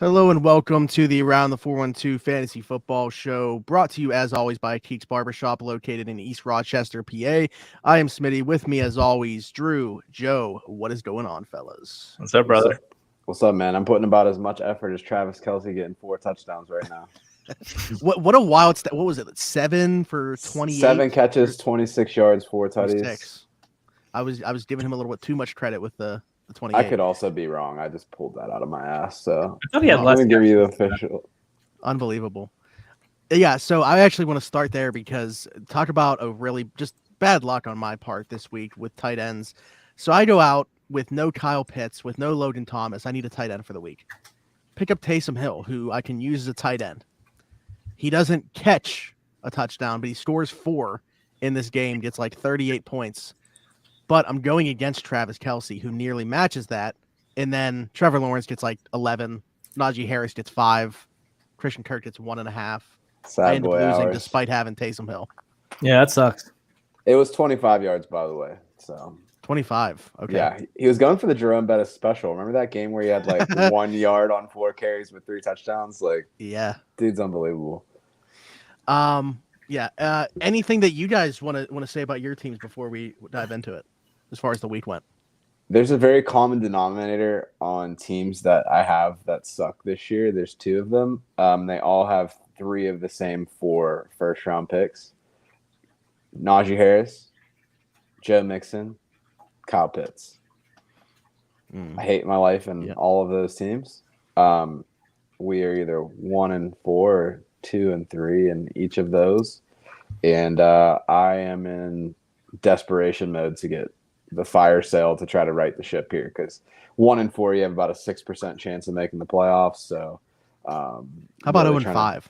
Hello and welcome to the Around the 412 Fantasy Football Show, brought to you as always by Keeks Barbershop, located in East Rochester, PA. I am Smitty. With me as always, Drew, Joe. What is going on, fellas? What's up, brother? What's up, man? I'm putting about as much effort as Travis Kelce getting 4 touchdowns right now. What a wild what was it? 7 for 28? 7 catches, 26 yards, 4 tutties. 26. I was giving him a little bit too much credit with the 28. I could also be wrong. I just pulled that out of my ass. So I thought he had less. Let me give you the official. Unbelievable. Yeah, so I actually want to start there because talk about a really just bad luck on my part this week with tight ends. So I go out with no Kyle Pitts, with no Logan Thomas. I need a tight end for the week. Pick up Taysom Hill, who I can use as a tight end. He doesn't catch a touchdown, but he scores 4 in this game, gets like 38 points. But I'm going against Travis Kelce, who nearly matches that. And then Trevor Lawrence gets like 11. Najee Harris gets 5. Christian Kirk gets 1.5. I end up losing despite having Taysom Hill. Yeah, that sucks. It was 25 yards, by the way. So 25. Okay. Yeah, he was going for the Jerome Bettis special. Remember that game where he had like 1 yard on 4 carries with 3 touchdowns? Like, yeah, dude's unbelievable. Yeah. Anything that you guys want to say about your teams before we dive into it, as far as the week went? There's a very common denominator on teams that I have that suck this year. There's 2 of them. They all have 3 of the same 4 first-round picks. Najee Harris, Joe Mixon, Kyle Pitts. I hate my life in all of those teams. We are either 1-4 or 2-3 in each of those. And I am in desperation mode to get the fire sale to try to right the ship here, because 1-4 you have about a 6% chance of making the playoffs. So how about 0-5?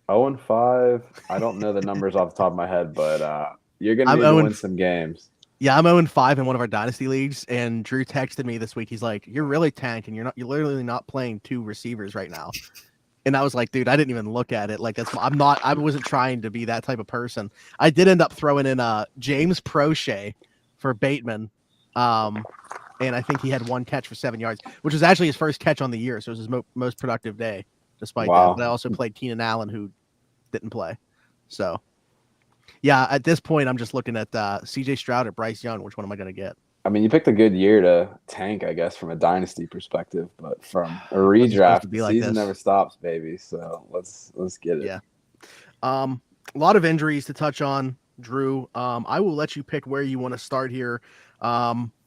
0-5. I don't know the numbers off the top of my head, but you're gonna need to win some games. Yeah, I'm 0-5 in one of our dynasty leagues, and Drew texted me this week. He's like, "You're really tanked, and you're literally not playing 2 receivers right now." And I was like, "Dude, I didn't even look at it. Like, I wasn't trying to be that type of person." I did end up throwing in James Prochet for Bateman, and I think he had 1 catch for 7 yards, which was actually his first catch on the year, so it was his most productive day, despite that. But I also played Keenan Allen, who didn't play. So, yeah, at this point, I'm just looking at C.J. Stroud or Bryce Young. Which one am I going to get? I mean, you picked a good year to tank, I guess, from a dynasty perspective, but from a redraft, the season never stops, baby. So let's get it. Yeah. A lot of injuries to touch on, Drew. I will let you pick where you want to start here.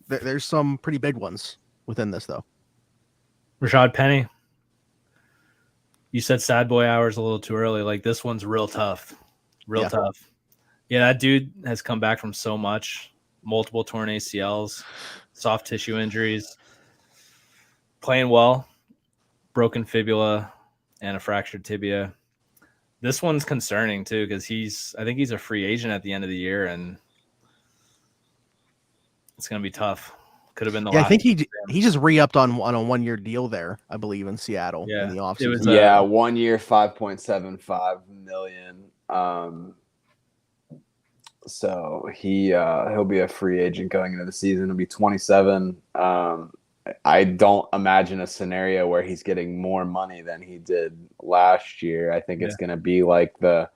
There's some pretty big ones within this, though. Rashad Penny. You said sad boy hours a little too early. Like, this one's real tough. Real tough. Yeah, that dude has come back from so much. Multiple torn ACLs, soft tissue injuries, playing well, broken fibula, and a fractured tibia. This one's concerning too, because I think he's a free agent at the end of the year, and it's going to be tough. Could have been the last. I think he just re-upped on a 1-year deal there, I believe, in Seattle in the offseason. 1 year, $5.75 million. So he'll be a free agent going into the season. He'll be 27. I don't imagine a scenario where he's getting more money than he did last year. I think it's going to be like the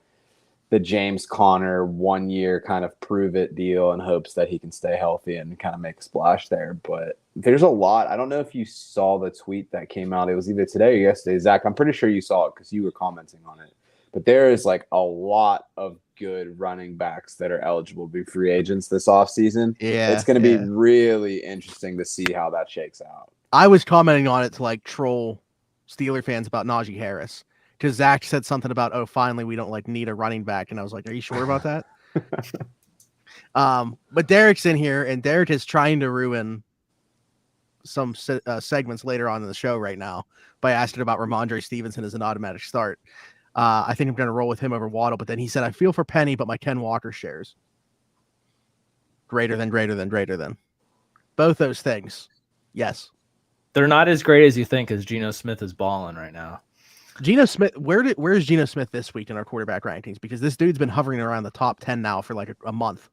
James Conner 1 year kind of prove it deal in hopes that he can stay healthy and kind of make a splash there. But there's a lot. I don't know if you saw the tweet that came out. It was either today or yesterday. Zach, I'm pretty sure you saw it because you were commenting on it. But there is like a lot of good running backs that are eligible to be free agents this offseason. Yeah, it's going to be really interesting to see how that shakes out. I was commenting on it to like troll Steeler fans about Najee Harris, because Zach said something about, "Oh, finally we don't like need a running back," and I was like, "Are you sure about that?" But Derek's in here, and Derek is trying to ruin some segments later on in the show right now by asking about Ramandre Stevenson as an automatic start. I think I'm going to roll with him over Waddle, but then he said, "I feel for Penny, but my Ken Walker shares greater than both those things." Yes, they're not as great as you think, as Geno Smith is balling right now. Geno Smith, where's Geno Smith this week in our quarterback rankings? Because this dude's been hovering around the top 10 now for like a month.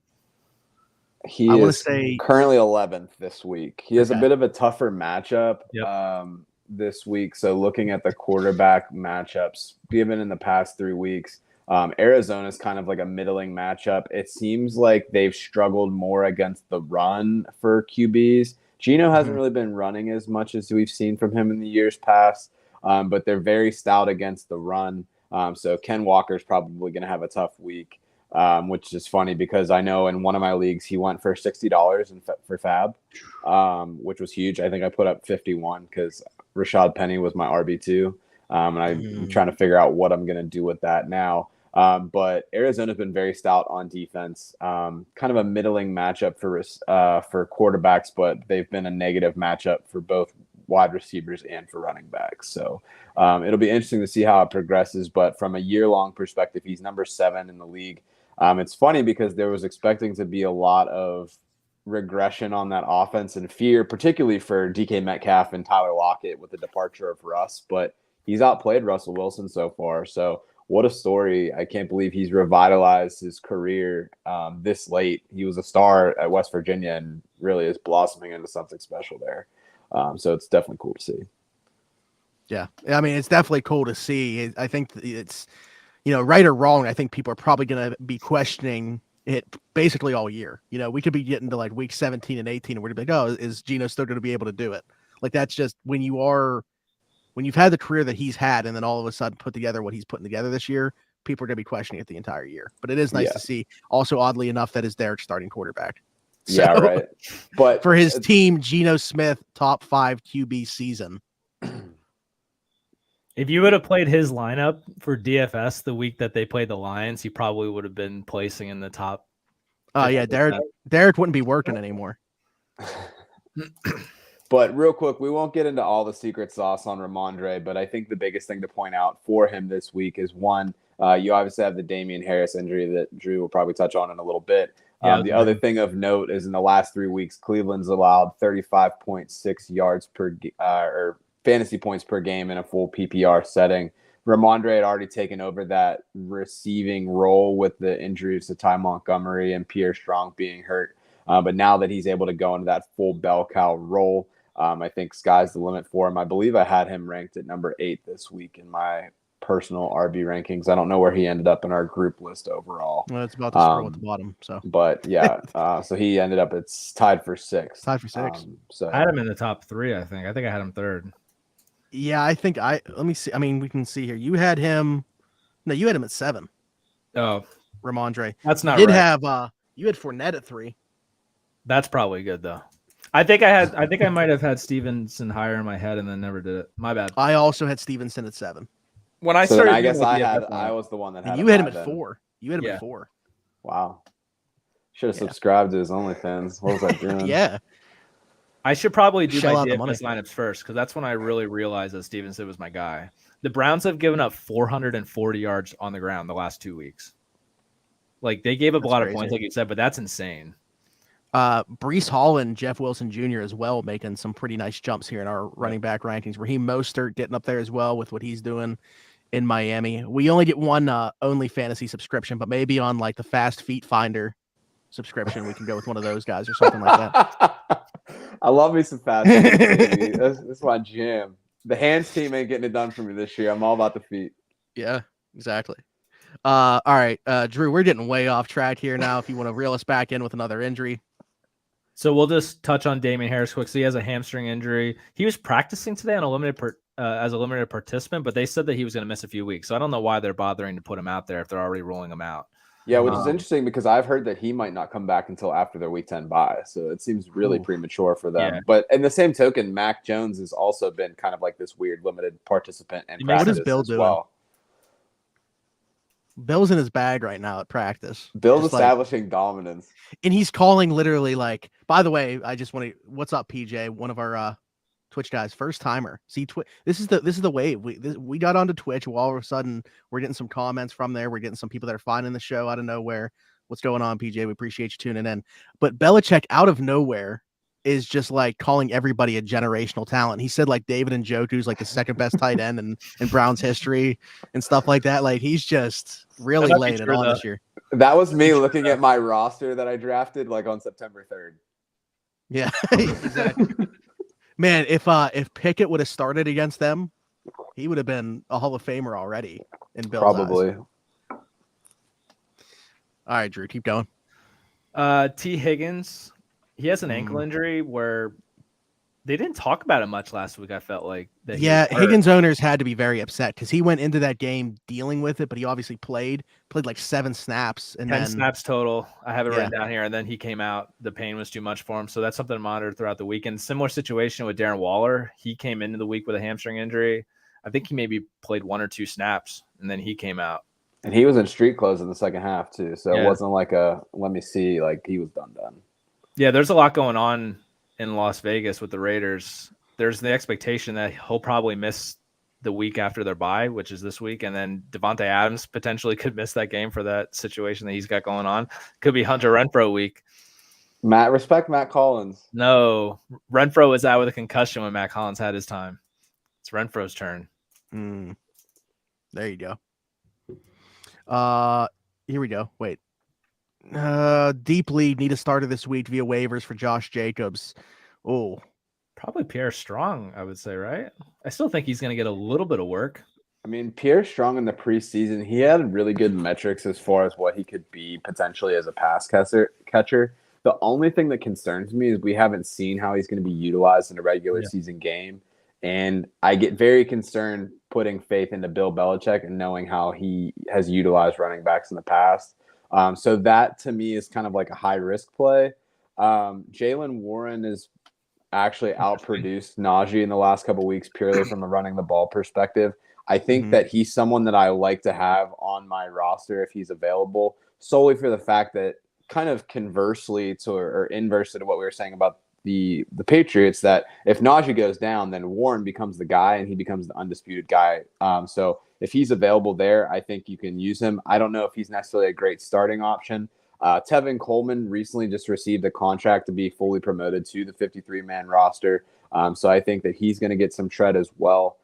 He is currently 11th this week. He has a bit of a tougher matchup. Yep. this week. So looking at the quarterback matchups given in the past 3 weeks, Arizona is kind of like a middling matchup. It seems like they've struggled more against the run for QBs. Geno hasn't really been running as much as we've seen from him in the years past, but they're very stout against the run. So Ken Walker's probably going to have a tough week, which is funny because I know in one of my leagues he went for $60 for Fab, which was huge. I think I put up 51 because Rashad Penny was my RB2, and I'm trying to figure out what I'm going to do with that now. But Arizona's been very stout on defense, kind of a middling matchup for quarterbacks, but they've been a negative matchup for both wide receivers and for running backs. So it'll be interesting to see how it progresses. But from a year-long perspective, he's number 7 in the league. It's funny because there was expecting to be a lot of regression on that offense and fear, particularly for DK Metcalf and Tyler Lockett with the departure of Russ. But he's outplayed Russell Wilson so far. So what a story. I can't believe he's revitalized his career this late. He was a star at West Virginia and really is blossoming into something special there. So it's definitely cool to see. Yeah. I mean, it's definitely cool to see. I think it's, right or wrong, I think people are probably going to be questioning it basically all year. We could be getting to like week 17 and 18 and we're going to be like, oh, is Geno still going to be able to do it? Like, that's just when you've had the career that he's had and then all of a sudden put together what he's putting together this year, people are going to be questioning it the entire year. But it is nice to see. Also, oddly enough, that is Derek starting quarterback. So, yeah, right. But for his team, Geno Smith, top 5 QB season. If you would have played his lineup for DFS the week that they played the Lions, he probably would have been placing in the top. Oh, yeah, Derek wouldn't be working anymore. But real quick, we won't get into all the secret sauce on Ramandre, but I think the biggest thing to point out for him this week is one, you obviously have the Damian Harris injury that Drew will probably touch on in a little bit. The other thing of note is in the last 3 weeks, Cleveland's allowed 35.6 yards or fantasy points per game in a full PPR setting. Ramandre had already taken over that receiving role with the injuries to Ty Montgomery and Pierre Strong being hurt. But now that he's able to go into that full bell cow role, I think sky's the limit for him. I believe I had him ranked at number 8 this week in my personal RB rankings. I don't know where he ended up in our group list overall. Well, it's about to scroll at the bottom. So, but yeah, so he ended up. It's tied for 6. Tied for 6. So I had him in the top 3. I think I had him 3rd. Yeah, I think let me see. I mean, we can see here. You had him. No, you had him at 7. Oh, Ramandre. That's not you did right. have you had Fournette at 3. That's probably good though. I think I might have had Stevenson higher in my head and then never did it. My bad. I also had Stevenson at 7. When I so started, I guess I was the one that had. You had him at 4. You had him at 4. Wow. Should have subscribed to his OnlyFans. What was I doing? Yeah. I should probably do Shell my out the money. DFS lineups first because that's when I really realized that Stevenson was my guy. The Browns have given up 440 yards on the ground the last 2 weeks. Like they gave up a lot of points, like you said, but that's insane. Breece Hall and Jeff Wilson Jr. as well making some pretty nice jumps here in our running back rankings. Raheem Mostert getting up there as well with what he's doing in Miami. We only get one only fantasy subscription, but maybe on like the Fast Feet Finder subscription, we can go with one of those guys or something like that. I love me some Fast Feet. That's my jam. The hands team ain't getting it done for me this year. I'm all about the feet. Yeah, exactly. All right, Drew, we're getting way off track here now. If you want to reel us back in with another injury. So we'll just touch on Damian Harris quick. So he has a hamstring injury. He was practicing today on as a limited participant, but they said that he was going to miss a few weeks. So I don't know why they're bothering to put him out there if they're already rolling him out. Yeah, which is interesting because I've heard that he might not come back until after their Week 10 bye. So it seems really premature for them. Yeah. But in the same token, Mac Jones has also been kind of like this weird limited participant in practice. What is Bill doing? Well. Bill's in his bag right now at practice. Bill's establishing dominance. And he's calling literally like, by the way, I just want to, what's up, PJ? One of our Twitch guys, first timer. See, this is the wave. We got onto Twitch. Well, all of a sudden, we're getting some comments from there. We're getting some people that are finding the show out of nowhere. What's going on, PJ? We appreciate you tuning in. But Belichick, out of nowhere, is just like calling everybody a generational talent. He said like David Njoku's like the second best tight end in Browns history and stuff like that. Like he's just really laying it on this year. That was me looking at my roster that I drafted like on September 3rd. Yeah, exactly. Man, if Pickett would have started against them, he would have been a Hall of Famer already in Bill's Probably. eyes. All right, Drew, keep going. T. Higgins, he has an ankle injury where they didn't talk about it much last week. I felt like that. Yeah, Higgins owners had to be very upset because he went into that game dealing with it, but he obviously played like 7 snaps and 10 then snaps total. I have it written down here, and then he came out. The pain was too much for him, so that's something to monitor throughout the weekend. Similar situation with Darren Waller. He came into the week with a hamstring injury. I think he maybe played 1 or 2 snaps, and then he came out. And he was in street clothes in the second half too, so it wasn't like a let me see, like he was done. Yeah, there's a lot going on in Las Vegas with the Raiders. There's the expectation that he'll probably miss the week after their bye, which is this week, and then Devontae Adams potentially could miss that game for that situation that he's got going on. Could be Hunter Renfrow week. Respect Matt Collins. No, Renfrow was out with a concussion when Matt Collins had his time. It's Renfrow's turn. There you go. Here we go. Wait. Deep league need a starter this week via waivers for Josh Jacobs. Oh, probably Pierre Strong, I would say, right? I still think he's going to get a little bit of work. I mean, Pierre Strong in the preseason, he had really good metrics as far as what he could be potentially as a pass catcher. The only thing that concerns me is we haven't seen how he's going to be utilized in a regular season game. And I get very concerned putting faith into Bill Belichick and knowing how he has utilized running backs in the past. So that to me is kind of like a high risk play. Jaylen Warren is actually outproduced Najee in the last couple of weeks purely from a running the ball perspective. I think that he's someone that I like to have on my roster if he's available, solely for the fact that kind of conversely to or inversely to what we were saying about the Patriots, that if Najee goes down, then Warren becomes the guy and he becomes the undisputed guy. So if he's available there, I think you can use him. I don't know if he's necessarily a great starting option. Tevin Coleman recently just received a contract to be fully promoted to the 53-man roster. So I think that he's going to get some tread as well.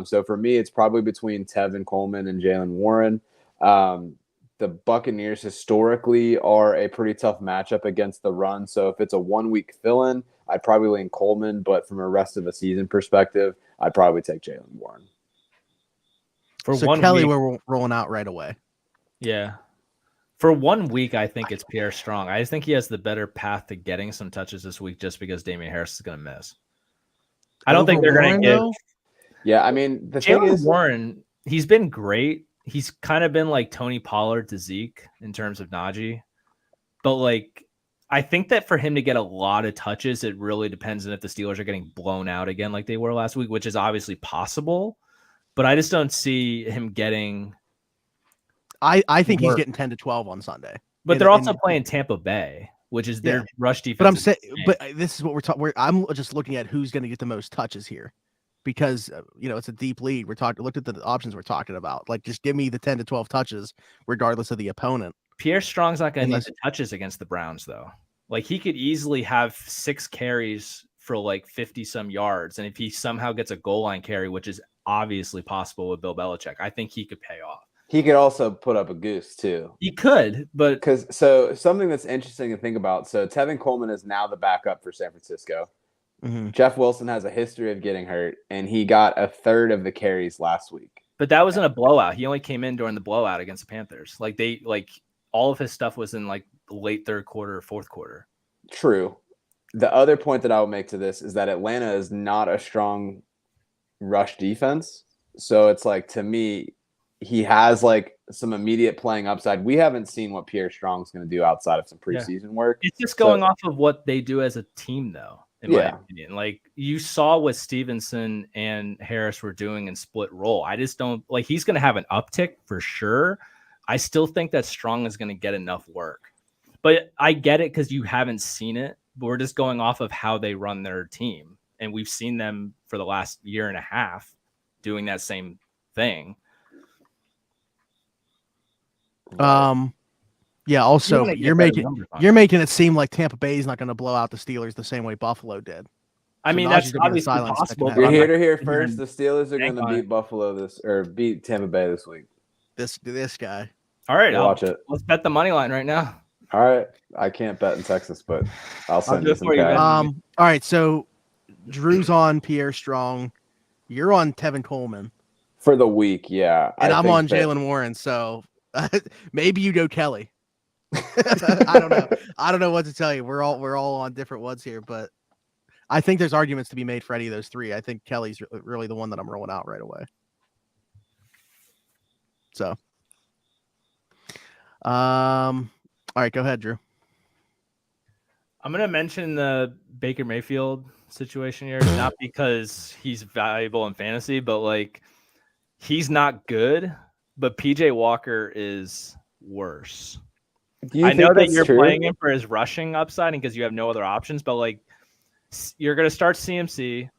So for me, it's probably between Tevin Coleman and Jaylen Warren. The Buccaneers historically are a pretty tough matchup against the run. So if it's a 1-week fill-in, I'd probably lean Coleman. But from a rest of the season perspective, I'd probably take Jaylen Warren. So Kelly, we're rolling out right away. Yeah. For 1 week, I think it's Pierre Strong. I just think he has the better path to getting some touches this week just because Damian Harris is going to miss. I don't think they're going to give. Yeah, I mean, the Jaylen thing is, Warren, he's been great. He's kind of been like Tony Pollard to Zeke in terms of Najee. But like, I think that for him to get a lot of touches, it really depends on if the Steelers are getting blown out again like they were last week, which is obviously possible. But I just don't see him getting. I think he's getting 10 to 12 on Sunday. But they're also playing Tampa Bay, which is their rush defense. But I'm saying, but this is what we're talking. I'm just looking at who's going to get the most touches here, because it's a deep lead. Looked at the options we're talking about. Like, just give me the 10 to 12 touches, regardless of the opponent. Pierre Strong's not going to need the touches against the Browns, though. Like, he could easily have 6 carries for like 50 some yards, and if he somehow gets a goal line carry, which is obviously possible with Bill Belichick, I think he could pay off. He could also put up a goose too. He could, but so something that's interesting to think about. So Tevin Coleman is now the backup for San Francisco. Jeff Wilson has a history of getting hurt, and he got a third of the carries last week. But that wasn't a blowout. He only came in during the blowout against the Panthers. Like all of his stuff was in like the late third quarter or fourth quarter. True. The other point that I will make to this is that Atlanta is not a strong rush defense. So it's like, to me, he has like some immediate playing upside. We haven't seen what Pierre Strong's going to do outside of some preseason work. It's just going off of what they do as a team, though, in my opinion. Like, you saw what Stevenson and Harris were doing in split role. I just don't like, he's going to have an uptick for sure. I still think that Strong is going to get enough work, but I get it because you haven't seen it. But we're just going off of how they run their team, and we've seen them for the last year and a half doing that same thing. Yeah. Also, you're making it seem like Tampa Bay is not going to blow out the Steelers the same way Buffalo did. I mean, that's obviously possible. You're here to hear first. The Steelers are going to beat Buffalo beat Tampa Bay this week. This guy. All right, watch it. Let's bet the money line right now. All right, I can't bet in Texas, but I'll send you some cash. All right, so Drew's on Pierre Strong. You're on Tevin Coleman. For the week, yeah. And I'm on think that- Jalen Warren, so maybe you go Kelly. I don't know. I don't know what to tell you. We're all on different ones here, but I think there's arguments to be made for any of those three. I think Kelly's really the one that I'm rolling out right away. So, all right, go ahead, Drew. I'm going to mention the Baker Mayfield situation here, not because he's valuable in fantasy, but like he's not good, but PJ Walker is worse. I know that you're playing him for his rushing upside and because you have no other options, but like you're going to start CMC.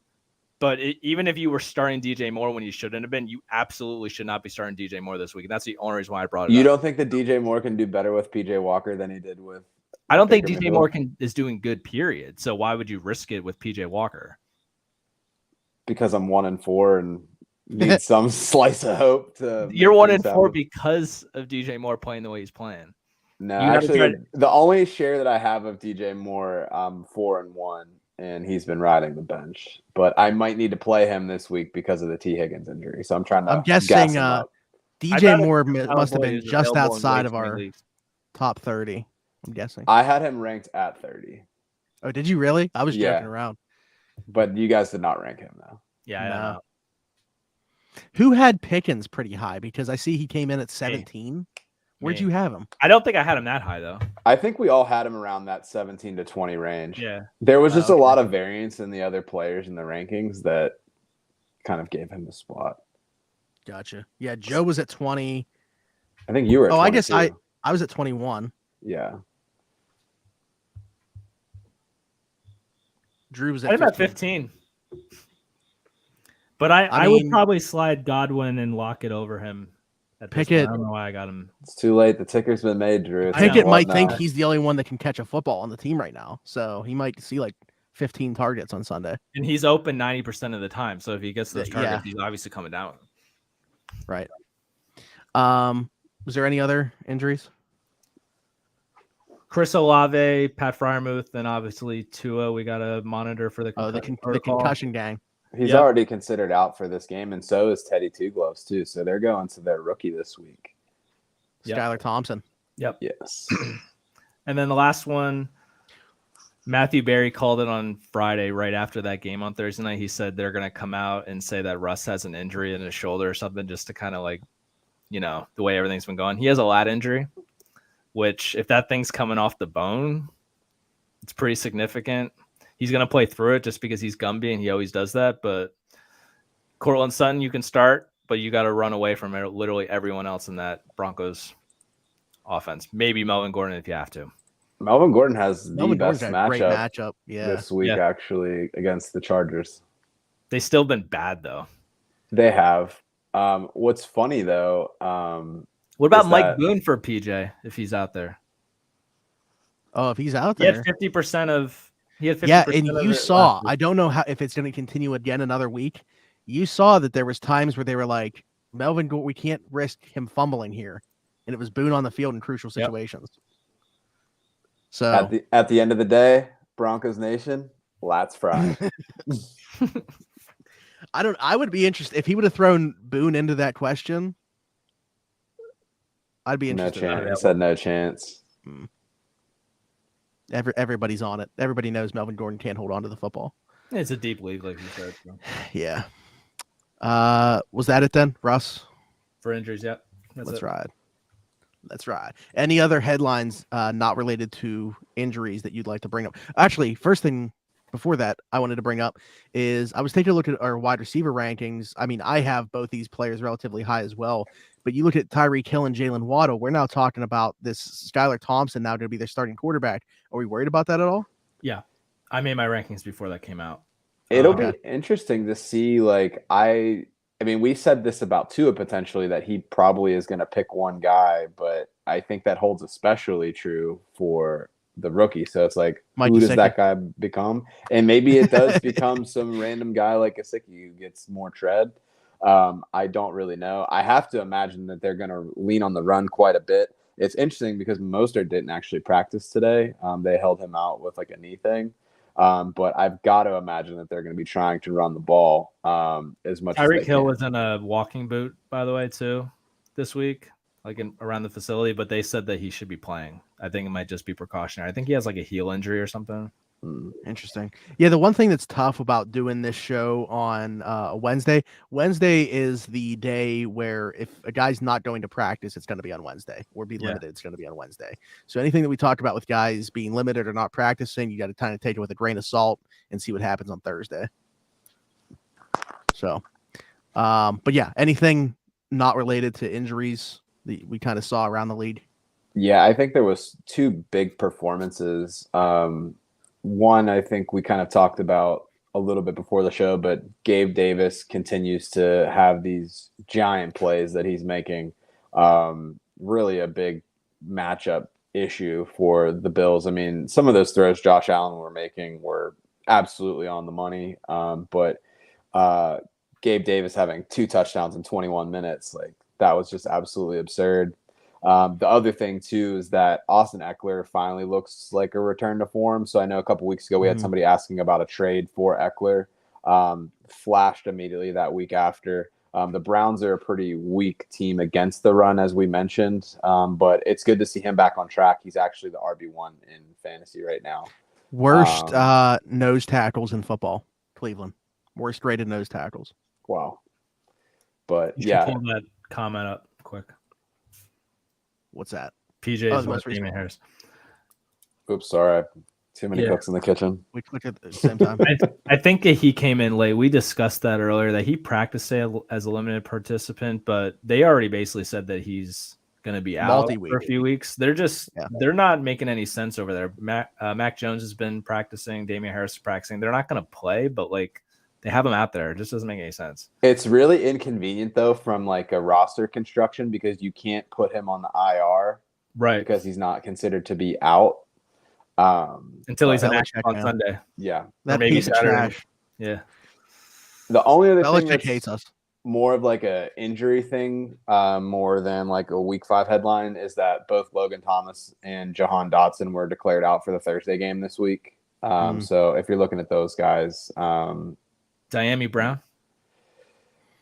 But even if you were starting DJ Moore when you shouldn't have been, you absolutely should not be starting DJ Moore this week. And that's the only reason why I brought it up. You don't think that DJ Moore can do better with PJ Walker than he did with I don't think DJ Moore is doing good, period. So why would you risk it with PJ Walker? Because I'm 1-4 and need some slice of hope to. You're 1-4 because of DJ Moore playing the way he's playing. No, actually, the only share that I have of DJ Moore, I'm 4-1, and he's been riding the bench. But I might need to play him this week because of the T. Higgins injury. So I'm trying to. I'm guessing DJ Moore must have been just outside of our top 30. I'm guessing. I had him ranked at 30. Oh, did you really? I was joking around. But you guys did not rank him, though. Yeah, I know. Who had Pickens pretty high? Because I see he came in at 17. Where'd you have him? I don't think I had him that high, though. I think we all had him around that 17 to 20 range. Yeah. There was just a lot of variance in the other players in the rankings that kind of gave him the spot. Gotcha. Yeah, Joe was at 20. I think you were at 22. I guess I was at 21. Yeah. Drew was at 15. But I would probably slide Godwin and lock it over him. Pickett. I don't know why I got him. It's too late. The ticker's been made, Drew. Pickett might think he's the only one that can catch a football on the team right now. So he might see like 15 targets on Sunday. And he's open 90% of the time. So if he gets those targets, he's obviously coming down. Right. Was there any other injuries? Chris Olave, Pat Freiermuth, and obviously Tua. We got to monitor for the concussion gang. He's already considered out for this game, and so is Teddy Two Gloves too. So they're going to their rookie this week. Skylar Thompson. Yep. Yes. And then the last one, Matthew Berry called it on Friday right after that game on Thursday night. He said they're going to come out and say that Russ has an injury in his shoulder or something just to kind of like, the way everything's been going. He has a lat injury, which if that thing's coming off the bone, it's pretty significant. He's going to play through it just because he's Gumby and he always does that. But Cortland Sutton, you can start, but you got to run away from literally everyone else in that Broncos offense. Maybe Melvin Gordon if you have to. Melvin Gordon has the best matchup this week, actually, against the Chargers. They've still been bad, though. They have. What's funny, though. What about Mike Boone for PJ if he's out there? Oh, if he's out there. He had 50% of. And you saw, I don't know if it's going to continue again another week. You saw that there was times where they were like, Melvin, we can't risk him fumbling here. And it was Boone on the field in crucial situations. Yep. So at the end of the day, Broncos Nation, lats fry. I would be interested if he would have thrown Boone into that question. I'd be interested. No chance. I said no chance. Everybody's on it. Everybody knows Melvin Gordon can't hold on to the football. It's a deep league, like you said. So. Yeah. Was that it then, Russ? For injuries, yeah. Let's ride. Any other headlines not related to injuries that you'd like to bring up? Actually, first thing before that I wanted to bring up is I was taking a look at our wide receiver rankings. I mean, I have both these players relatively high as well. But you look at Tyreek Hill and Jalen Waddle, we're now talking about this Skylar Thompson now going to be their starting quarterback. Are we worried about that at all? Yeah. I made my rankings before that came out. It'll be interesting to see. I mean, we said this about Tua potentially that he probably is going to pick one guy, but I think that holds especially true for the rookie. So it's like, who does that guy become? And maybe it does become some random guy like Gesicki who gets more tread. I don't really know. I have to imagine that they're going to lean on the run quite a bit. It's interesting because Mostert didn't actually practice today. They held him out with like a knee thing. But I've got to imagine that they're going to be trying to run the ball as much as they Tyreek Hill can. was in a walking boot, by the way, too, this week, around the facility, but they said that he should be playing. I think it might just be precautionary. I think he has like a heel injury or something. Interesting. Yeah, the one thing that's tough about doing this show on Wednesday is the day where if a guy's not going to practice, it's going to be on Wednesday, or be limited, it's going to be on Wednesday. So anything that we talk about with guys being limited or not practicing, you got to kind of take it with a grain of salt and see what happens on Thursday. So, but yeah, anything not related to injuries that we kind of saw around the league? Yeah, I think there was 2 big performances. One, I think we kind of talked about a little bit before the show, but Gabe Davis continues to have these giant plays that he's making. Really a big matchup issue for the Bills. I mean, some of those throws Josh Allen were making were absolutely on the money. But Gabe Davis having 2 touchdowns in 21 minutes, like that was just absolutely absurd. The other thing, too, is that Austin Eckler finally looks like a return to form. So I know a couple weeks ago we had somebody asking about a trade for Eckler. Flashed immediately that week after. The Browns are a pretty weak team against the run, as we mentioned. But it's good to see him back on track. He's actually the RB1 in fantasy right now. Worst nose tackles in football, Cleveland. Worst rated nose tackles. Wow. But You should pull that comment up quick. What's that? PJ's Damien Harris. Oops, sorry. Too many cooks in the kitchen. We click at the same time. I think that he came in late. We discussed that earlier, that he practiced as a limited participant, but they already basically said that he's going to be out for a few weeks. They're they're not making any sense over there. Mac Jones has been practicing. Damien Harris is practicing. They're not going to play, but they have him out there. It just doesn't make any sense. It's really inconvenient, though, from a roster construction, because you can't put him on the IR, right? Because he's not considered to be out until he's on Sunday. Yeah, that or maybe Saturday. Trash. Yeah. The only other thing that hates us more of a injury thing, more than a week 5 headline, is that both Logan Thomas and Johan Dotson were declared out for the Thursday game this week. So if you're looking at those guys, Diami Brown.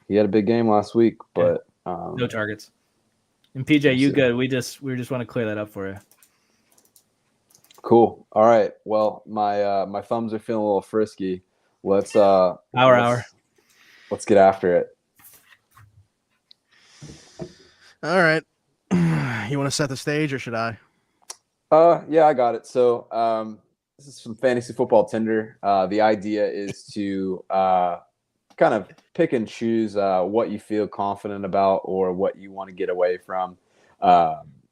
He had a big game last week, but no targets. And PJ, you good? We just want to clear that up for you. Cool. All right. Well, my thumbs are feeling a little frisky. Let's hour. Let's get after it. All right. You want to set the stage, or should I? Yeah, I got it. So this is some fantasy football Tinder. The idea is to kind of pick and choose what you feel confident about or what you want to get away from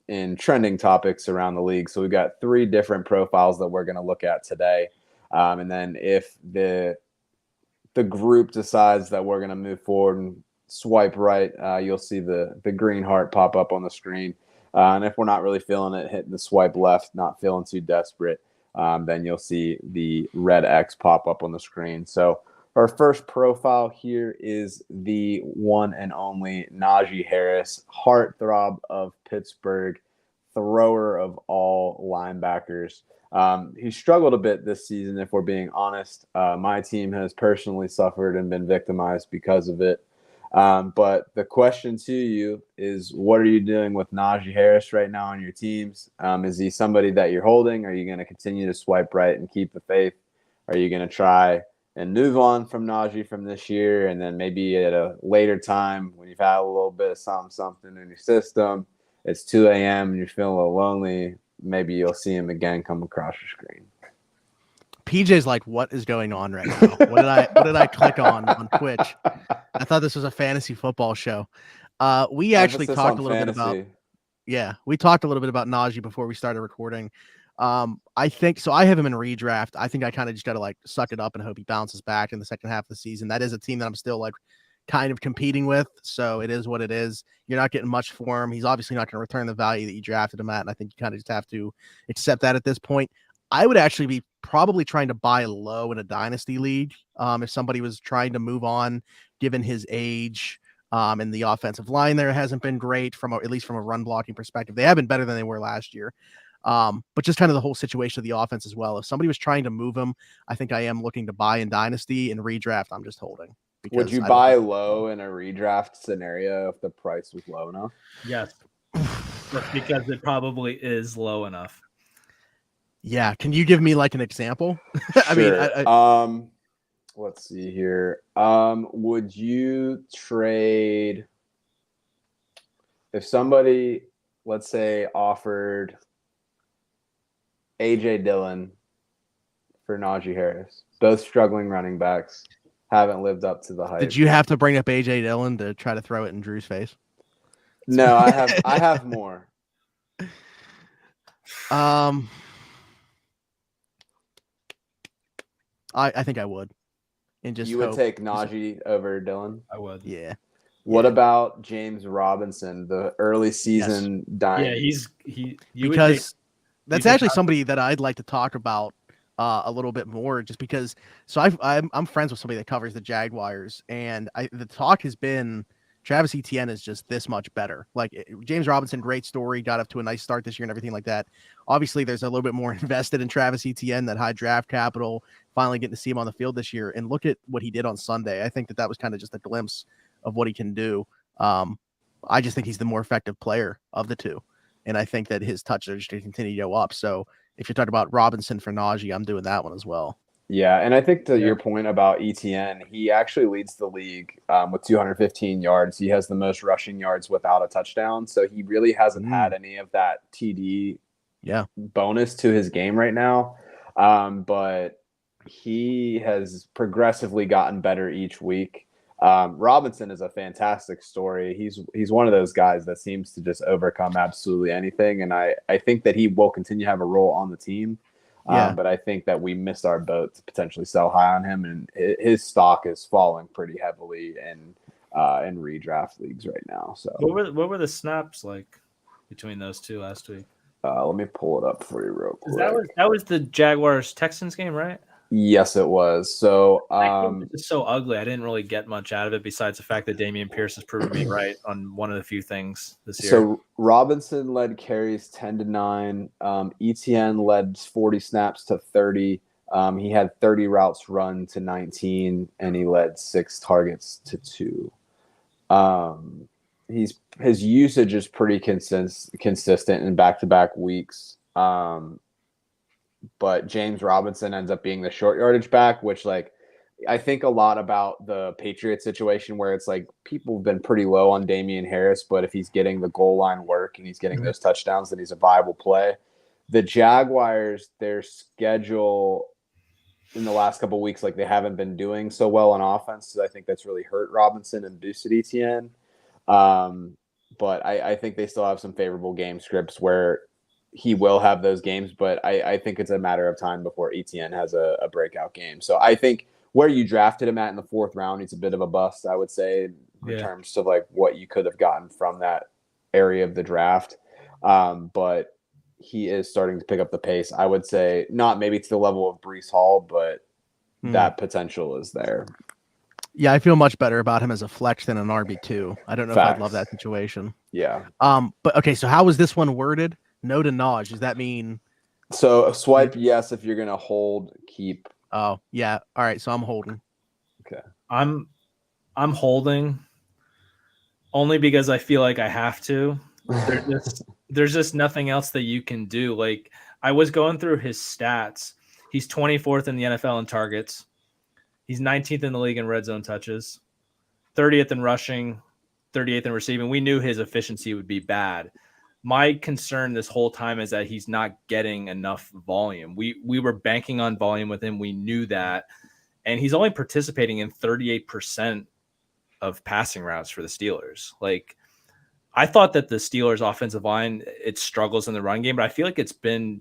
in trending topics around the league. So we've got 3 different profiles that we're going to look at today. And then if the group decides that we're going to move forward and swipe right, you'll see the green heart pop up on the screen. And if we're not really feeling it, hitting the swipe left, not feeling too desperate, then you'll see the red X pop up on the screen. So our first profile here is the one and only Najee Harris, heartthrob of Pittsburgh, thrower of all linebackers. He struggled a bit this season, if we're being honest. My team has personally suffered and been victimized because of it. But the question to you is, what are you doing with Najee Harris right now on your teams? Is he somebody that you're holding? Are you going to continue to swipe right and keep the faith? Are you going to try and move on from Najee from this year, and then maybe at a later time when you've had a little bit of something in your system, it's 2 a.m. and you're feeling a little lonely, maybe you'll see him again come across your screen? PJ's like, what is going on right now? What did I click on Twitch? I thought this was a fantasy football show. We actually talked a little bit about Najee before we started recording. I think so. I have him in redraft. I think I kind of just got to suck it up and hope he bounces back in the second half of the season. That is a team that I'm still kind of competing with. So it is what it is. You're not getting much for him. He's obviously not going to return the value that you drafted him at. And I think you kind of just have to accept that at this point. I would actually be probably trying to buy low in a dynasty league. If somebody was trying to move on, given his age, and the offensive line there hasn't been great at least from a run blocking perspective. They have been better than they were last year. But just kind of the whole situation of the offense as well. If somebody was trying to move him, I think I am looking to buy in Dynasty. and redraft, I'm just holding. Would you buy low in a redraft scenario if the price was low enough? Yes. Just because it probably is low enough. Yeah. Can you give me like an example? Sure. Let's see here. Would you trade if somebody, let's say, offered AJ Dillon for Najee Harris? Both struggling running backs, haven't lived up to the hype. Did you have to bring up AJ Dillon to try to throw it in Drew's face? No, I have more. I think I would. And just you would take Najee over Dillon? I would. Yeah. What about James Robinson, the early season dime? Yeah, because that's actually somebody that I'd like to talk about a little bit more, just because. So I'm friends with somebody that covers the Jaguars, and the talk has been Travis Etienne is just this much better. Like James Robinson, great story, got up to a nice start this year and everything like that. Obviously, there's a little bit more invested in Travis Etienne, that high draft capital, finally getting to see him on the field this year. And look at what he did on Sunday. I think that was kind of just a glimpse of what he can do. I just think he's the more effective player of the two. And I think that his touches are just going to continue to go up. So if you're talking about Robinson for Najee, I'm doing that one as well. Yeah, and I think to your point about ETN, he actually leads the league with 215 yards. He has the most rushing yards without a touchdown. So he really hasn't had any of that TD bonus to his game right now. But he has progressively gotten better each week. Robinson is a fantastic story. He's one of those guys that seems to just overcome absolutely anything. And I think that he will continue to have a role on the team. But I think that we missed our boat to potentially sell high on him, and his stock is falling pretty heavily in redraft leagues right now. So what were the snaps like between those two last week? Let me pull it up for you real quick. That was the Jaguars Texans game, right? Yes, it was. So it's so ugly. I didn't really get much out of it besides the fact that Dameon Pierce has proven me right on one of the few things this year. So Robinson led carries 10-9. ETN led 40 snaps to 30. He had 30 routes run to 19, and he led 6 targets to 2. His usage is pretty consistent in back-to-back weeks. But James Robinson ends up being the short yardage back, which I think a lot about the Patriots situation, where it's like people have been pretty low on Damian Harris, but if he's getting the goal line work and he's getting those touchdowns, then he's a viable play. The Jaguars, their schedule in the last couple of weeks, they haven't been doing so well on offense. So I think that's really hurt Robinson and boosted ETN. But I think they still have some favorable game scripts where he will have those games, but I think it's a matter of time before ETN has a breakout game. So I think where you drafted him at in the 4th round, he's a bit of a bust, I would say, in terms of what you could have gotten from that area of the draft. But he is starting to pick up the pace. I would say not maybe to the level of Breece Hall, but that potential is there. Yeah, I feel much better about him as a flex than an RB2. I don't know if I'd love that situation. Yeah. But okay, so how was this one worded? No to Naj. Does that mean? So swipe yes if you're gonna hold, keep. Oh yeah. All right. So I'm holding. Okay. I'm holding only because I feel like I have to. There's just nothing else that you can do. I was going through his stats. He's 24th in the NFL in targets. He's 19th in the league in red zone touches, 30th in rushing, 38th in receiving. We knew his efficiency would be bad. My concern this whole time is that he's not getting enough volume. We were banking on volume with him. We knew that. And he's only participating in 38% of passing routes for the Steelers. I thought that the Steelers offensive line, it struggles in the run game, but I feel like it's been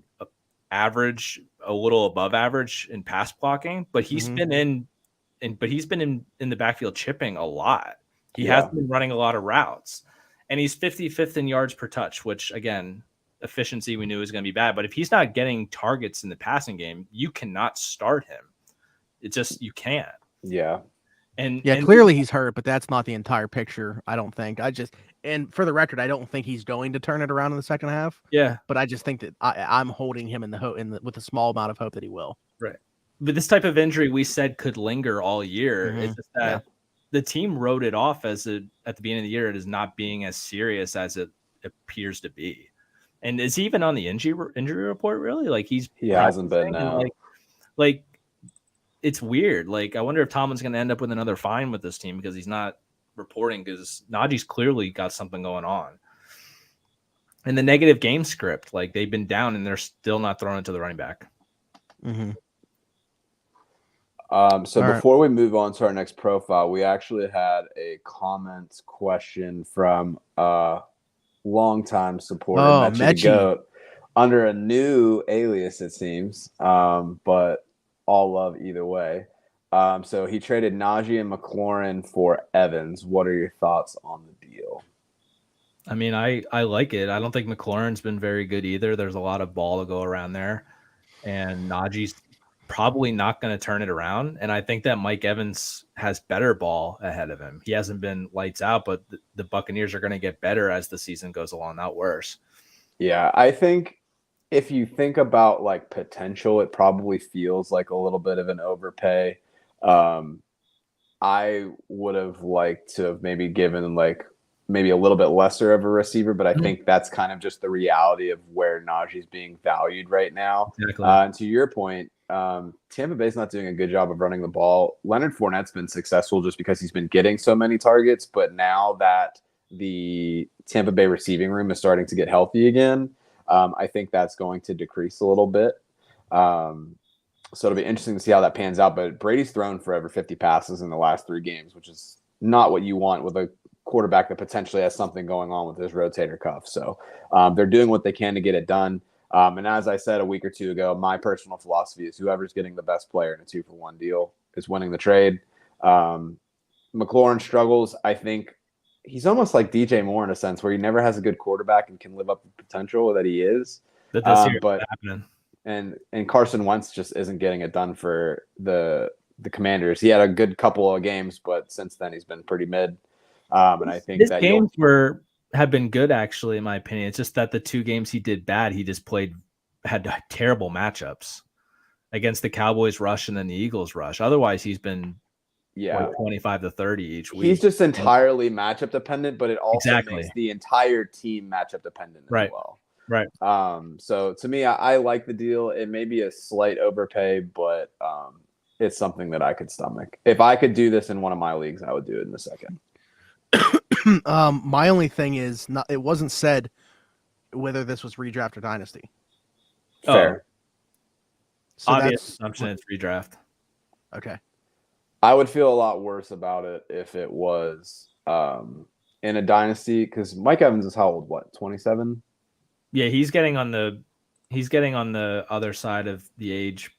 average, a little above average in pass blocking, but he's been in the backfield chipping a lot. He hasn't been running a lot of routes. And he's 55th in yards per touch, which, again, efficiency we knew was going to be bad. But if he's not getting targets in the passing game, you cannot start him. It's just you can't. Yeah. And clearly he's hurt, but that's not the entire picture. I don't think. And for the record, I don't think he's going to turn it around in the second half. Yeah, but I just think that I'm holding him with a small amount of hope that he will. right. But this type of injury we said could linger all year. Mhm. It's just that the team wrote it off at the beginning of the year as not being as serious as it appears to be. And is he even on the injury report? Really? Like he hasn't been now. Like it's weird. Like I wonder if Tomlin's going to end up with another fine with this team because he's not reporting because Najee's clearly got something going on. And the negative game script, like they've been down and they're still not throwing it to the running back. Mm-hmm. Before we move on to our next profile, we actually had a comment question from a longtime supporter, Mechie Goat, under a new alias, it seems, but all love either way. So he traded Najee and McLaurin for Evans. What are your thoughts on the deal? I mean, I like it. I don't think McLaurin's been very good either. There's a lot of ball to go around there. And Najee's probably not going to turn it around. And I think that Mike Evans has better ball ahead of him. He hasn't been lights out, but the Buccaneers are going to get better as the season goes along, not worse. Yeah, I think if you think about like potential, it probably feels like a little bit of an overpay. I would have liked to have maybe given maybe a little bit lesser of a receiver, but I think that's kind of just the reality of where Najee's being valued right now. Exactly. And to your point, Tampa Bay's not doing a good job of running the ball. Leonard Fournette's been successful just because he's been getting so many targets, but now that the Tampa Bay receiving room is starting to get healthy again, I think that's going to decrease a little bit. So it'll be interesting to see how that pans out. But Brady's thrown for over 50 passes in the last 3 games, which is not what you want with a quarterback that potentially has something going on with his rotator cuff. So they're doing what they can to get it done. And as I said a week or two ago, my personal philosophy is whoever's getting the best player in a 2-for-1 deal is winning the trade. McLaurin struggles. I think he's almost like DJ Moore in a sense where he never has a good quarterback and can live up to the potential that he is. But this year is happening. And Carson Wentz just isn't getting it done for the Commanders. He had a good couple of games, but since then he's been pretty mid. And I think his games have been good, actually, in my opinion. It's just that the 2 games he did bad, he just had terrible matchups against the Cowboys rush and then the Eagles rush. Otherwise, he's been 25 to 30 each week. He's just entirely matchup dependent, but it also makes the entire team matchup dependent as well. Right. So to me, I like the deal. It may be a slight overpay, but it's something that I could stomach. If I could do this in one of my leagues, I would do it in the second. My only thing is it wasn't said whether this was redraft or dynasty. Fair. So obvious assumption it's redraft. Okay. I would feel a lot worse about it if it was in a dynasty because Mike Evans is how old? 27? Yeah, he's getting on the other side of the age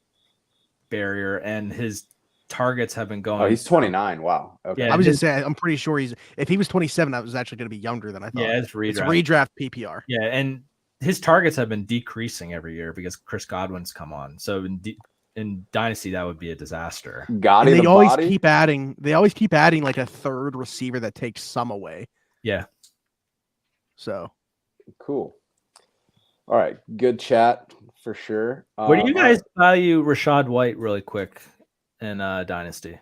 barrier, and his targets have been going. Oh, he's 29. Wow. Okay. Yeah, I was just saying, I'm pretty sure if he was 27, that was actually going to be younger than I thought. Yeah, it's redraft. It's redraft PPR. Yeah, and his targets have been decreasing every year because Chris Godwin's come on. So in Dynasty, that would be a disaster. They always keep adding like a third receiver that takes some away. Yeah. So cool. All right, good chat for sure. Where do you guys value Rashad White really quick in Dynasty?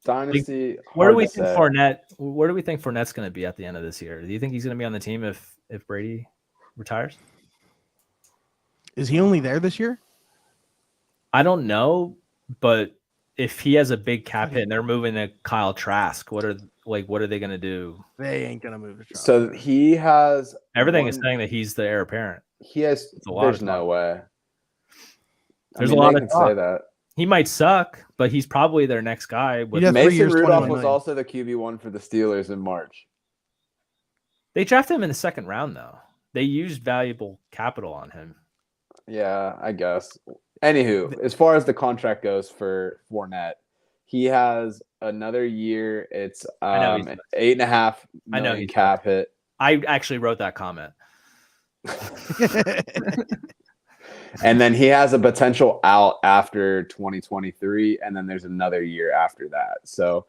Dynasty. Where do we think Fournette? Where do we think Fournette's going to be at the end of this year? Do you think he's going to be on the team if Brady retires? Is he only there this year? I don't know, but if he has a big cap hit and they're moving to Kyle Trask, what are they going to do? They ain't going to move to Trask. So he has everything is saying that he's the heir apparent. He has. There's no way. There's a lot of talk. Say that. He might suck, but he's probably their next guy. Mason Rudolph was also the QB1 for the Steelers in March. They drafted him in the second round, though. They used valuable capital on him. Yeah, I guess. Anywho, as far as the contract goes for Fournette, he has another year. It's $8.5 million cap hit. I actually wrote that comment. And then he has a potential out after 2023, and then there's another year after that. So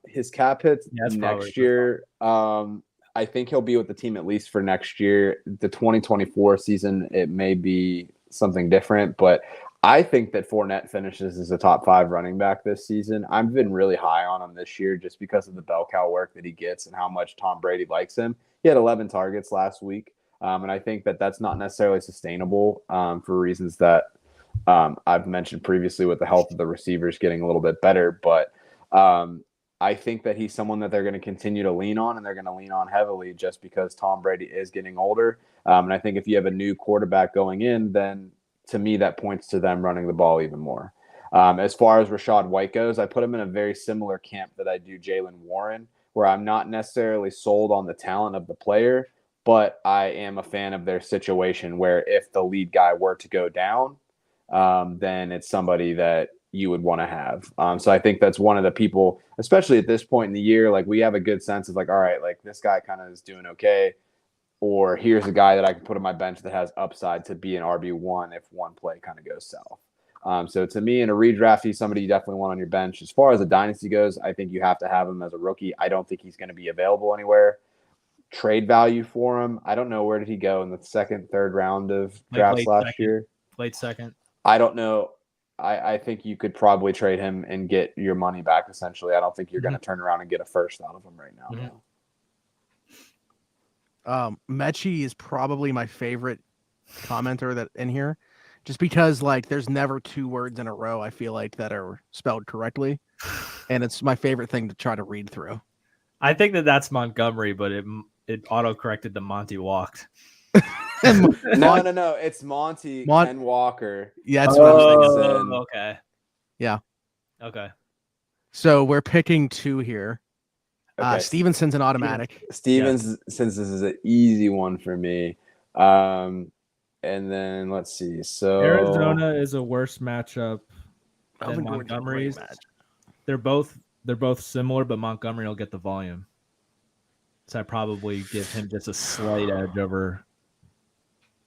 his cap hits next year. I think he'll be with the team at least for next year. The 2024 season, it may be something different, but I think that Fournette finishes as a top 5 running back this season. I've been really high on him this year just because of the bell cow work that he gets and how much Tom Brady likes him. He had 11 targets last week, and I think that that's not necessarily sustainable for reasons that I've mentioned previously with the health of the receivers getting a little bit better. But I think that he's someone that they're going to continue to lean on, and they're going to lean on heavily just because Tom Brady is getting older. And I think if you have a new quarterback going in, then to me, that points to them running the ball even more. As far as Rashad White goes, I put him in a very similar camp that I do Jaylen Warren, where I'm not necessarily sold on the talent of the player, but I am a fan of their situation where if the lead guy were to go down, then it's somebody that you would want to have. So I think that's one of the people, especially at this point in the year, like we have a good sense of like, all right, like this guy kind of is doing okay. Or here's a guy that I can put on my bench that has upside to be an RB1 if one play kind of goes south. So to me, in a redraft, he's somebody you definitely want on your bench. As far as a dynasty goes, I think you have to have him as a rookie. I don't think he's going to be available anywhere. Trade value for him, I don't know. Where did he go in the second, third round of drafts last year? Late second. I don't know. I think you could probably trade him and get your money back, essentially. I don't think you're going to turn around and get a first out of him right now. Mechie is probably my favorite commenter that in here, just because like there's never 2 words in a row I feel like that are spelled correctly, and it's my favorite thing to try to read through. I think that's Montgomery, but it auto corrected to Monty walked. No, it's Monty Ken Walker. Yeah, that's what I'm thinking. Okay. Yeah. Okay. So we're picking 2 here. Okay. Stevenson's an automatic. Since this is an easy one for me. And then let's see. So Arizona is a worse matchup than Montgomery's. They're both similar, but Montgomery will get the volume. So I probably give him just a slight edge over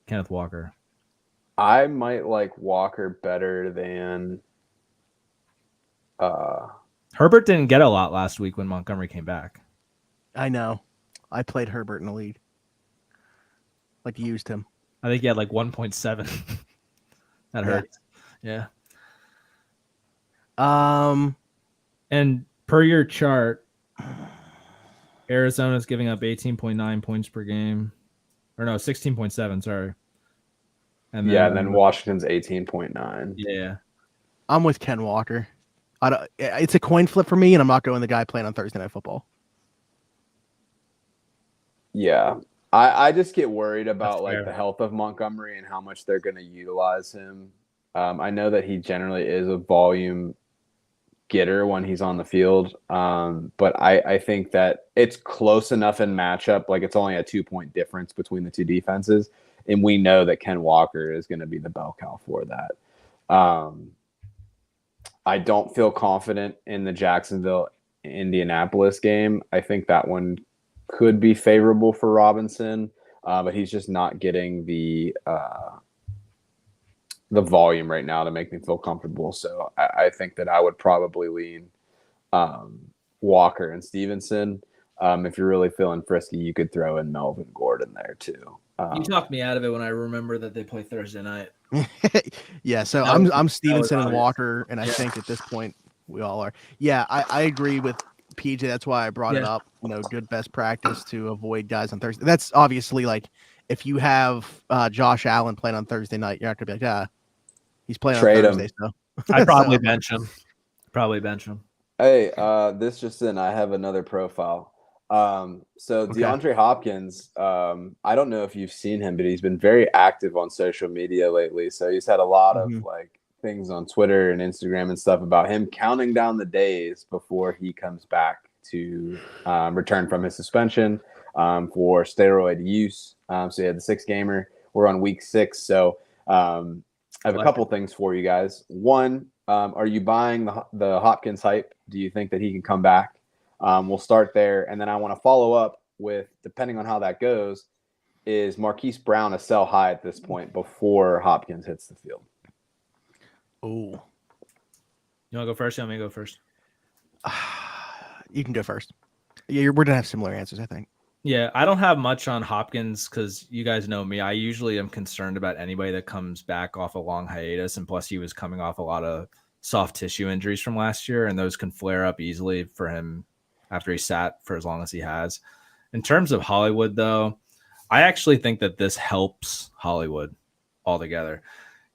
Kenneth Walker. I might like Walker better than Herbert didn't get a lot last week when Montgomery came back. I know. I played Herbert in the league. Like used him. I think he had like 1.7. That hurts. Yeah. And per your chart, Arizona's giving up 18.9 points per game. Or no, 16.7, sorry. And then Washington's 18.9. Yeah. I'm with Ken Walker. It's a coin flip for me, and I'm not going the guy playing on Thursday Night Football. Yeah. I just get worried about like the health of Montgomery and how much they're going to utilize him. I know that he generally is a volume getter when he's on the field, but I think that it's close enough in matchup. Like it's only a 2-point difference between the 2 defenses, and we know that Ken Walker is going to be the bell cow for that. I don't feel confident in the Jacksonville-Indianapolis game. I think that one could be favorable for Robinson, but he's just not getting the volume right now to make me feel comfortable. So I think that I would probably lean Walker and Stevenson. If you're really feeling frisky, you could throw in Melvin Gordon there too. You talked me out of it when I remember that they play Thursday night. Yeah, so I'm Stevenson and Walker, and I think at this point we all are. Yeah, I agree with PJ. That's why I brought it up. Good best practice to avoid guys on Thursday. That's obviously like if you have Josh Allen playing on Thursday night, you're not gonna be like, he's playing Trade on Thursday. him. So I probably bench him. Hey, this just in. I have another profile. DeAndre Hopkins, I don't know if you've seen him, but he's been very active on social media lately. So he's had a lot of like things on Twitter and Instagram and stuff about him counting down the days before he comes back to return from his suspension for steroid use. So he had the 6-gamer. We're on week 6. So I have a couple things for you guys. One, are you buying the Hopkins hype? Do you think that he can come back? We'll start there, and then I want to follow up with, depending on how that goes, is Marquise Brown a sell high at this point before Hopkins hits the field? Oh, You want to go first? You want me to go first? you can go first. Yeah, we're gonna have similar answers, I think. Yeah, I don't have much on Hopkins because you guys know me. I usually am concerned about anybody that comes back off a long hiatus, and plus he was coming off a lot of soft tissue injuries from last year, and those can flare up easily for him after he sat for as long as he has. In terms of Hollywood, though, I actually think that this helps Hollywood altogether.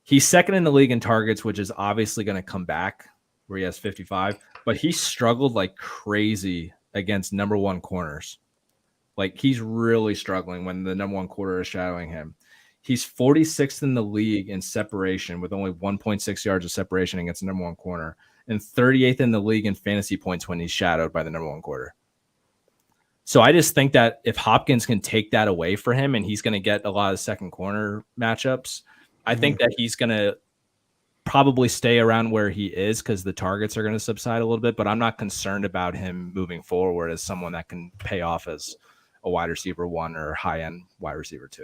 He's second in the league in targets, which is obviously going to come back where he has 55, but he struggled like crazy against number one corners. Like he's really struggling when the number one corner is shadowing him. He's 46th in the league in separation with only 1.6 yards of separation against the number one corner and 38th in the league in fantasy points when he's shadowed by the number one corner. So I just think that if Hopkins can take that away for him and he's going to get a lot of second corner matchups, I think that he's going to probably stay around where he is because the targets are going to subside a little bit, but I'm not concerned about him moving forward as someone that can pay off as a wide receiver 1 or high-end wide receiver 2.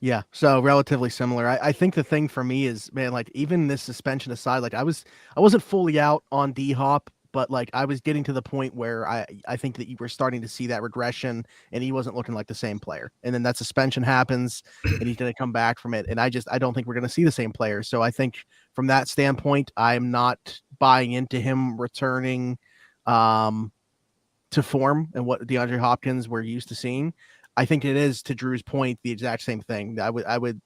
Yeah, so relatively similar. I think the thing for me is, man, like even this suspension aside, like I wasn't fully out on D-Hop, but like I was getting to the point where I think that you were starting to see that regression and he wasn't looking like the same player. And then that suspension happens and he's going to come back from it. And I don't think we're going to see the same player. So I think from that standpoint, I'm not buying into him returning to form and what DeAndre Hopkins we're used to seeing. I think it is, to Drew's point, the exact same thing. I would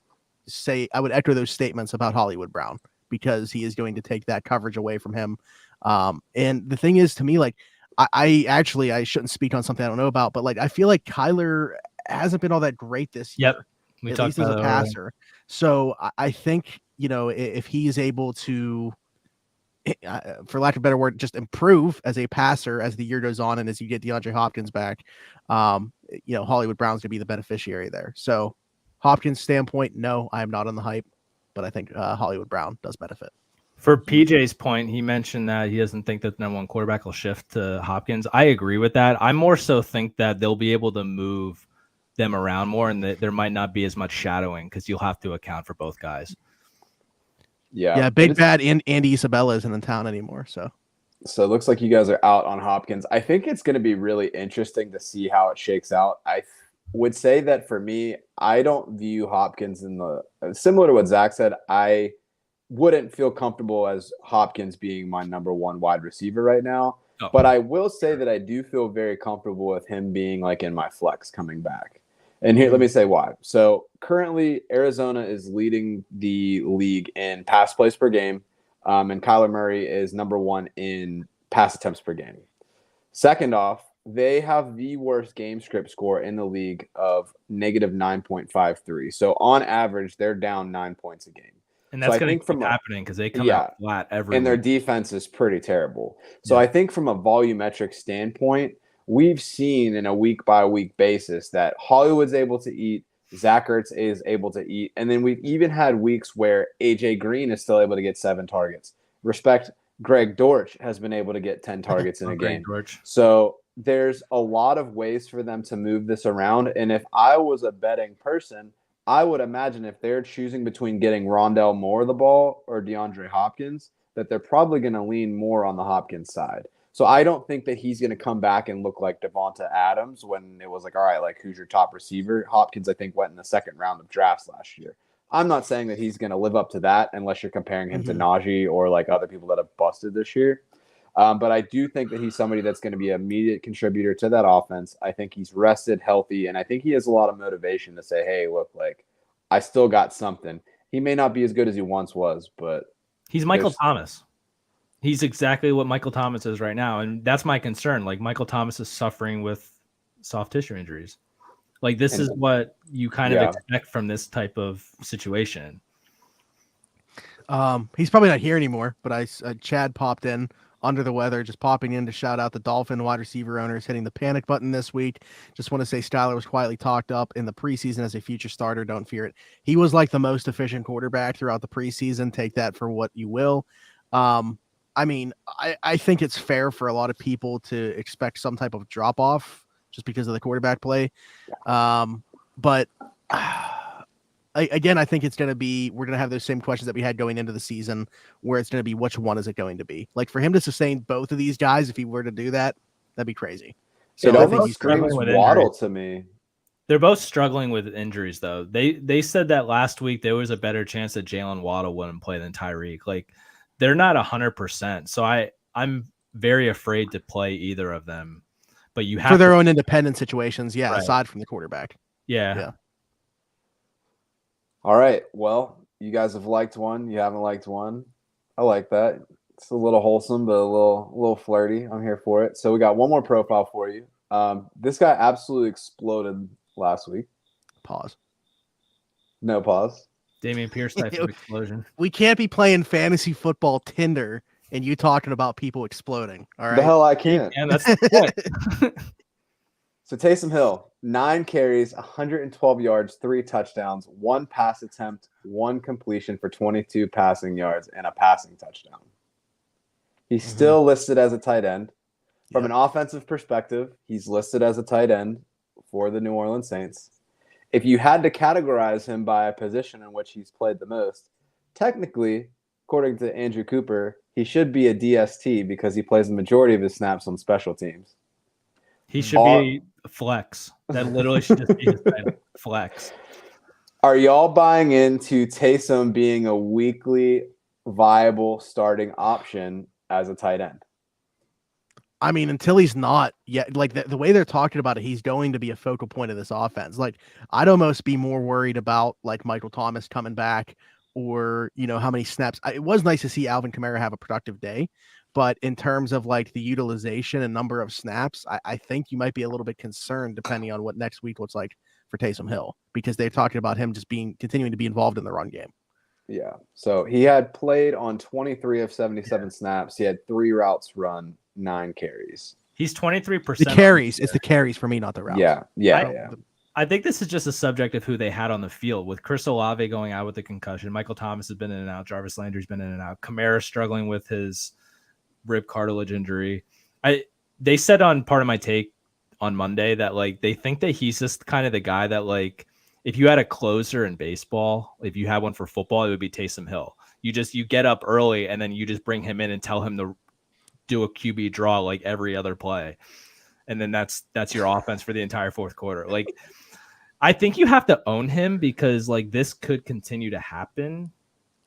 echo those statements about Hollywood Brown because he is going to take that coverage away from him. And the thing is, to me, like I shouldn't speak on something I don't know about, but like I feel like Kyler hasn't been all that great this year. Yep, we at talked least as about a it passer. So I think, you know, if he is able to, for lack of a better word, just improve as a passer as the year goes on, and as you get DeAndre Hopkins back, you know, Hollywood Brown's gonna be the beneficiary there. So Hopkins standpoint, no, I am not on the hype, but I think Hollywood Brown does benefit. For PJ's point, he mentioned that he doesn't think that the number one quarterback will shift to Hopkins. I agree with that. I more so think that they'll be able to move them around more and that there might not be as much shadowing because you'll have to account for both guys. Yeah, Big Bad and Andy Isabella isn't in town anymore. So it looks like you guys are out on Hopkins. I think it's going to be really interesting to see how it shakes out. I would say that for me, I don't view Hopkins in the similar to what Zach said. I wouldn't feel comfortable as Hopkins being my number one wide receiver right now. Oh. But I will say that I do feel very comfortable with him being like in my flex coming back. And here, let me say why. So currently, Arizona is leading the league in pass plays per game, and Kyler Murray is number one in pass attempts per game. Second off, they have the worst game script score in the league of negative 9.53. So on average, they're down 9 points a game. And that's going to keep happening because they come out flat every and week. Their defense is pretty terrible. So I think from a volumetric standpoint, we've seen in a week-by-week basis that Hollywood's able to eat, Zach Ertz is able to eat, and then we've even had weeks where A.J. Green is still able to get 7 targets. Respect, Greg Dortch has been able to get 10 targets in a game. So there's a lot of ways for them to move this around, and if I was a betting person, I would imagine if they're choosing between getting Rondell Moore the ball or DeAndre Hopkins, that they're probably going to lean more on the Hopkins side. So I don't think that he's going to come back and look like Devonta Adams when it was like, all right, like who's your top receiver? Hopkins, I think, went in the second round of drafts last year. I'm not saying that he's going to live up to that unless you're comparing him to Najee or like other people that have busted this year. But I do think that he's somebody that's going to be an immediate contributor to that offense. I think he's rested, healthy, and I think he has a lot of motivation to say, hey, look, like I still got something. He may not be as good as he once was, but he's Michael Thomas. He's exactly what Michael Thomas is right now, and that's my concern. Like Michael Thomas is suffering with soft tissue injuries. Like this is what you kind of expect from this type of situation. He's probably not here anymore, but Chad popped in under the weather, just popping in to shout out the Dolphin wide receiver owners hitting the panic button this week. Just want to say Skyler was quietly talked up in the preseason as a future starter. Don't fear it. He was like the most efficient quarterback throughout the preseason. Take that for what you will. I mean, I think it's fair for a lot of people to expect some type of drop off just because of the quarterback play. But again, I think we're going to have those same questions that we had going into the season, where it's going to be which one is it going to be? Like for him to sustain both of these guys, if he were to do that, that'd be crazy. So it I think almost he's screams with Waddle injuries. to me. They're both struggling with injuries, though. They said that last week there was a better chance that Jalen Waddle wouldn't play than Tyreek. Like they're not 100%. So I'm very afraid to play either of them. But you have for their own independent situations, yeah. Right. Aside from the quarterback, yeah. All right. Well, you guys have liked one. You haven't liked one. I like that. It's a little wholesome, but a little flirty. I'm here for it. So we got one more profile for you. This guy absolutely exploded last week. Pause. No pause. Dameon Pierce type of explosion. We can't be playing fantasy football Tinder and you talking about people exploding. All right. The hell I can't. And that's the point. So Taysom Hill, 9 carries, 112 yards, 3 touchdowns, 1 pass attempt, 1 completion for 22 passing yards, and a passing touchdown. He's still listed as a tight end. From an offensive perspective, he's listed as a tight end for the New Orleans Saints. If you had to categorize him by a position in which he's played the most, technically, according to Andrew Cooper, he should be a DST because he plays the majority of his snaps on special teams. He should be a flex. That literally should just be his title. Flex. Are y'all buying into Taysom being a weekly viable starting option as a tight end? I mean, until he's not yet, like the way they're talking about it, he's going to be a focal point of this offense. Like, I'd almost be more worried about like Michael Thomas coming back, or how many snaps. It was nice to see Alvin Kamara have a productive day, but in terms of like the utilization and number of snaps, I think you might be a little bit concerned depending on what next week looks like for Taysom Hill, because they're talking about him just continuing to be involved in the run game. Yeah. So he had played on 23 of 77 snaps. He had 3 routes run, 9 carries. He's 23%. The carries. It's the carries for me, not the routes. Yeah. I think this is just a subject of who they had on the field. With Chris Olave going out with a concussion, Michael Thomas has been in and out, Jarvis Landry's been in and out, Kamara struggling with his rib cartilage injury. They said on Part of My Take on Monday that like they think that he's just kind of the guy that like if you had a closer in baseball, if you had one for football, it would be Taysom Hill. You get up early and then you just bring him in and tell him to do a QB draw like every other play. And then that's your offense for the entire fourth quarter. Like I think you have to own him because like this could continue to happen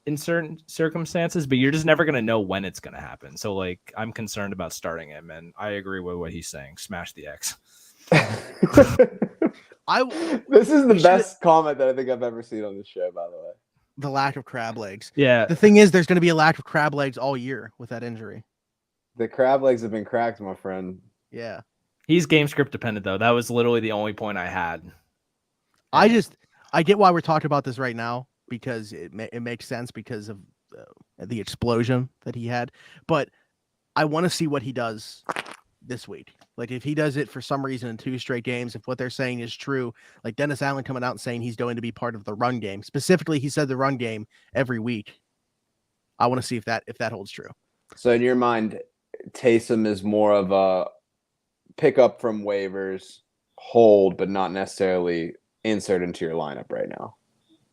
in certain circumstances, but you're just never going to know when it's going to happen. So like I'm concerned about starting him, and I agree with what he's saying. Smash the X. This is the best comment that I think I've ever seen on this show, by the way. The lack of crab legs. Yeah. The thing is, there's going to be a lack of crab legs all year with that injury. The crab legs have been cracked, my friend. Yeah. He's game script dependent, though. That was literally the only point I had. I get why we're talking about this right now, because it makes sense because of the explosion that he had. But I want to see what he does this week. Like if he does it for some reason in 2 straight games, if what they're saying is true, like Dennis Allen coming out and saying he's going to be part of the run game. Specifically, he said the run game every week. I want to see if that holds true. So in your mind, Taysom is more of a pick up from waivers, hold, but not necessarily insert into your lineup right now.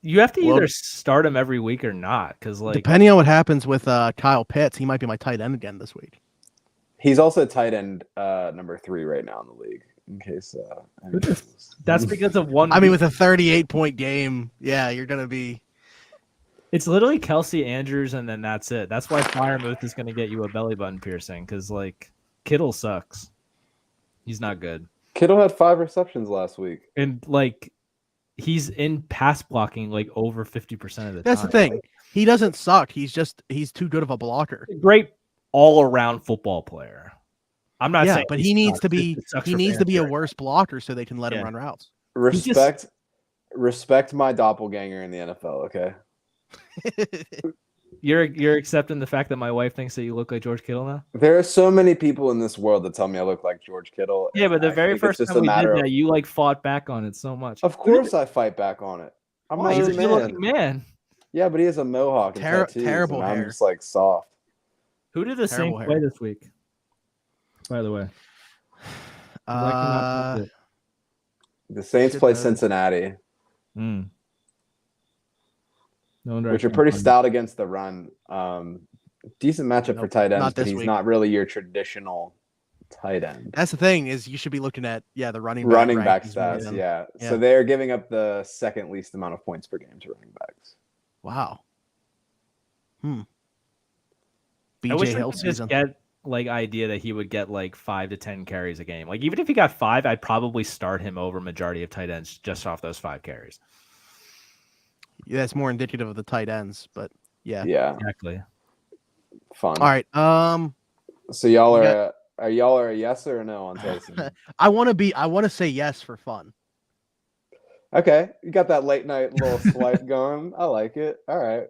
You have to either start him every week or not, because like depending on what happens with Kyle Pitts, he might be my tight end again this week. He's also tight end number 3 right now in the league. In case that's because of one. I mean, with a 38-point game, yeah, you're gonna be. It's literally Kelsey, Andrews, and then that's it. That's why Firemouth is going to get you a belly button piercing, because like Kittle sucks. He's not good. Kittle had 5 receptions last week, and like he's in pass blocking like over 50% of the time. That's the thing. He doesn't suck. He's too good of a blocker. Great all around football player. I'm not saying, but he needs to be a worse blocker so they can let him run routes. Respect my doppelganger in the NFL, okay? You're accepting the fact that my wife thinks that you look like George Kittle now? There are so many people in this world that tell me I look like George Kittle. Yeah, but the very first time we did that, you like fought back on it so much. Of course I fight back on it. I'm not he's a man. good-looking man. Yeah, but he has a mohawk and tattoos, terrible and hair. I'm just like soft. Who did the Saints play this week? By the way, The Saints Should play know. Cincinnati, No wonder which I are can't pretty find it. stout against the run. Decent matchup for Nope, tight ends, not but this he's week. not really your traditional tight end. That's the thing is you should be looking at the running Back rankings more stats, than- yeah. yeah. So they're giving up the second least amount of points per game to running backs. Wow. I BJ wish we Hill could season. just get like idea that he would get like 5 to 10 carries a game. Like even if he got 5, I'd probably start him over majority of tight ends just off those 5 carries. Yeah, that's more indicative of the tight ends, but yeah. Exactly. Fun. All right. So y'all You are a yes or a no on Taysom? I want to say yes for fun. Okay, you got that late night little swipe going. I like it. All right,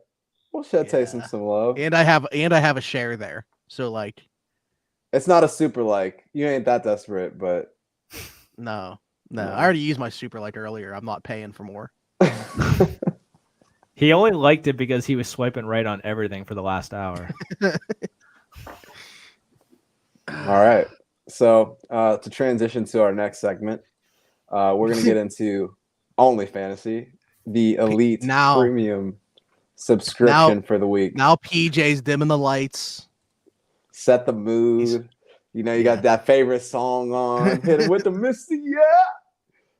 we'll shed Taysom some love. And I have a share there. So like, It's not a super like. You ain't that desperate, but no. No. I already used my super like earlier. I'm not paying for more. He only liked it because he was swiping right on everything for the last hour. All right. So to transition to our next segment, we're gonna get into Only Fantasy, the elite premium subscription for the week. Now PJ's dimming the lights. Set the mood. You got that favorite song on. Hit it with the Misty, yeah.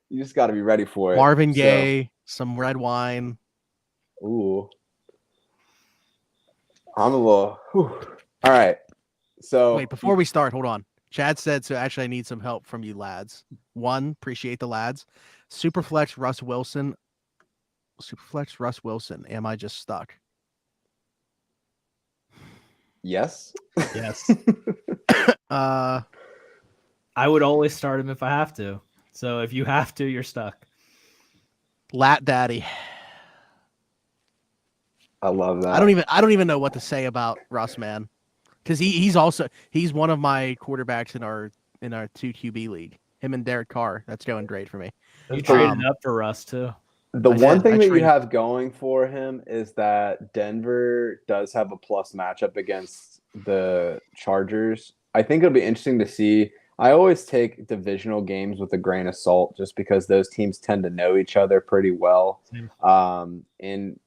You just got to be ready for it. Marvin Gaye, some red wine. Ooh. I'm a little. Whew. All right. So wait, before we start, hold on. Chad said, so actually I need some help from you lads. One, appreciate the lads. Superflex Russ Wilson. Am I just stuck? Yes. Yes. I would always start him if I have to. So if you have to, you're stuck. Lat Daddy. I love that. I don't even know what to say about Russ, man. Because he's one of my quarterbacks in our 2 QB league. Him and Derek Carr. That's going great for me. You traded up for Russ too. The one thing that you have going for him is that Denver does have a plus matchup against the Chargers. I think it'll be interesting to see. I always take divisional games with a grain of salt just because those teams tend to know each other pretty well. And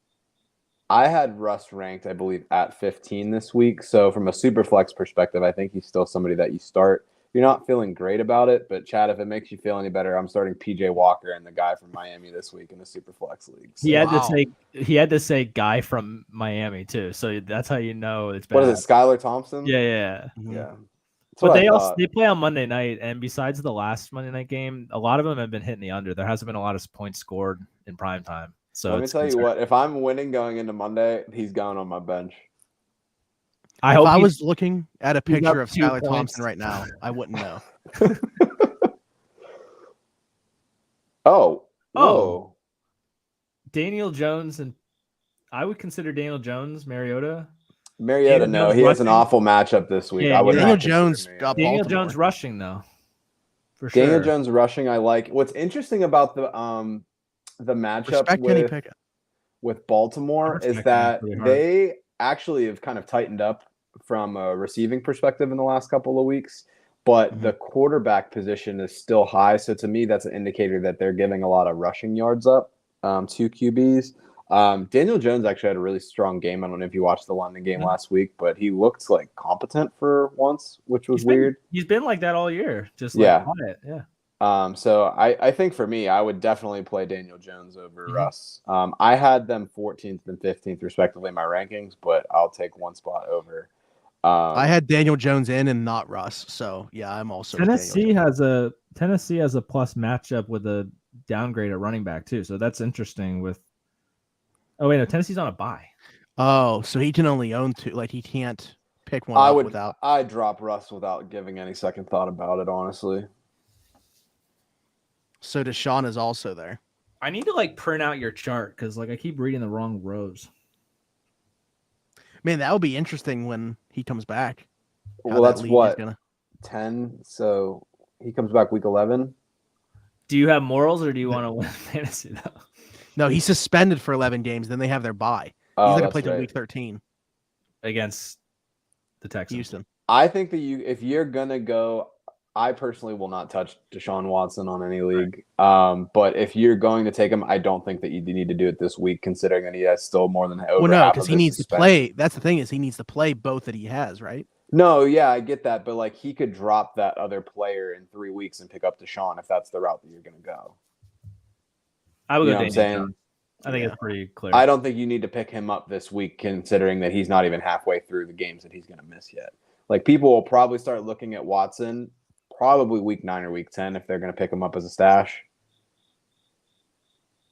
I had Russ ranked, I believe, at 15 this week. So from a super flex perspective, I think he's still somebody that you start. You're not feeling great about it, but Chad, if it makes you feel any better, I'm starting PJ Walker and the guy from Miami this week in the super flex league. So. He had to say guy from Miami too. So that's how you know it's bad. What is it, Skylar Thompson? Yeah. Mm-hmm. Yeah. But they play on Monday night, and besides the last Monday night game, a lot of them have been hitting the under. There hasn't been a lot of points scored in prime time. So let me tell you what, if I'm winning going into Monday, he's going on my bench. If I was looking at a picture of Skylar Thompson right now, I wouldn't know. Whoa. Daniel Jones, and I would consider Daniel Jones, Mariota, no, he has an awful matchup this week. Yeah, Daniel Jones got Daniel Jones rushing though. For Daniel sure. Jones rushing, I like. What's interesting about the matchup with Baltimore is that they actually have kind of tightened up from a receiving perspective in the last couple of weeks, but the quarterback position is still high. So to me, that's an indicator that they're giving a lot of rushing yards up to QBs. Daniel Jones actually had a really strong game. I don't know if you watched the London game last week, but he looked like competent for once, which was weird. He's been like that all year, just like quiet. Yeah. So I think for me, I would definitely play Daniel Jones over Russ. I had them 14th and 15th respectively in my rankings, but I'll take one spot over. I had Daniel Jones in and not Russ, so yeah, I'm also. Tennessee has a plus matchup with a downgrade at running back too, so that's interesting. Oh wait, no, Tennessee's on a bye. Oh, so he can only own 2. Like he can't pick one without. I'd drop Russ without giving any second thought about it, honestly. So Deshaun is also there. I need to print out your chart because I keep reading the wrong rows. Man, that would be interesting when he comes back. Well, that's what 10. So he comes back week 11. Do you have morals or do you want to win fantasy though? No, he's suspended for 11 games. Then they have their bye. He's going to play till week 13 against the Texans. Houston. I think that if you're gonna go I personally will not touch Deshaun Watson on any league. But if you're going to take him, I don't think that you need to do it this week, considering that he has still more than over Well, no, half because of he his needs to suspension. play. That's the thing is he needs to play both that he has, right? No, yeah, I get that, but like he could drop that other player in 3 weeks and pick up Deshaun if that's the route that you're going to go. I would You go know what I'm Daniel saying? Jones. I think it's pretty clear. I don't think you need to pick him up this week, considering that he's not even halfway through the games that he's going to miss yet. Like people will probably start looking at Watson probably week 9 or week 10 if they're going to pick him up as a stash.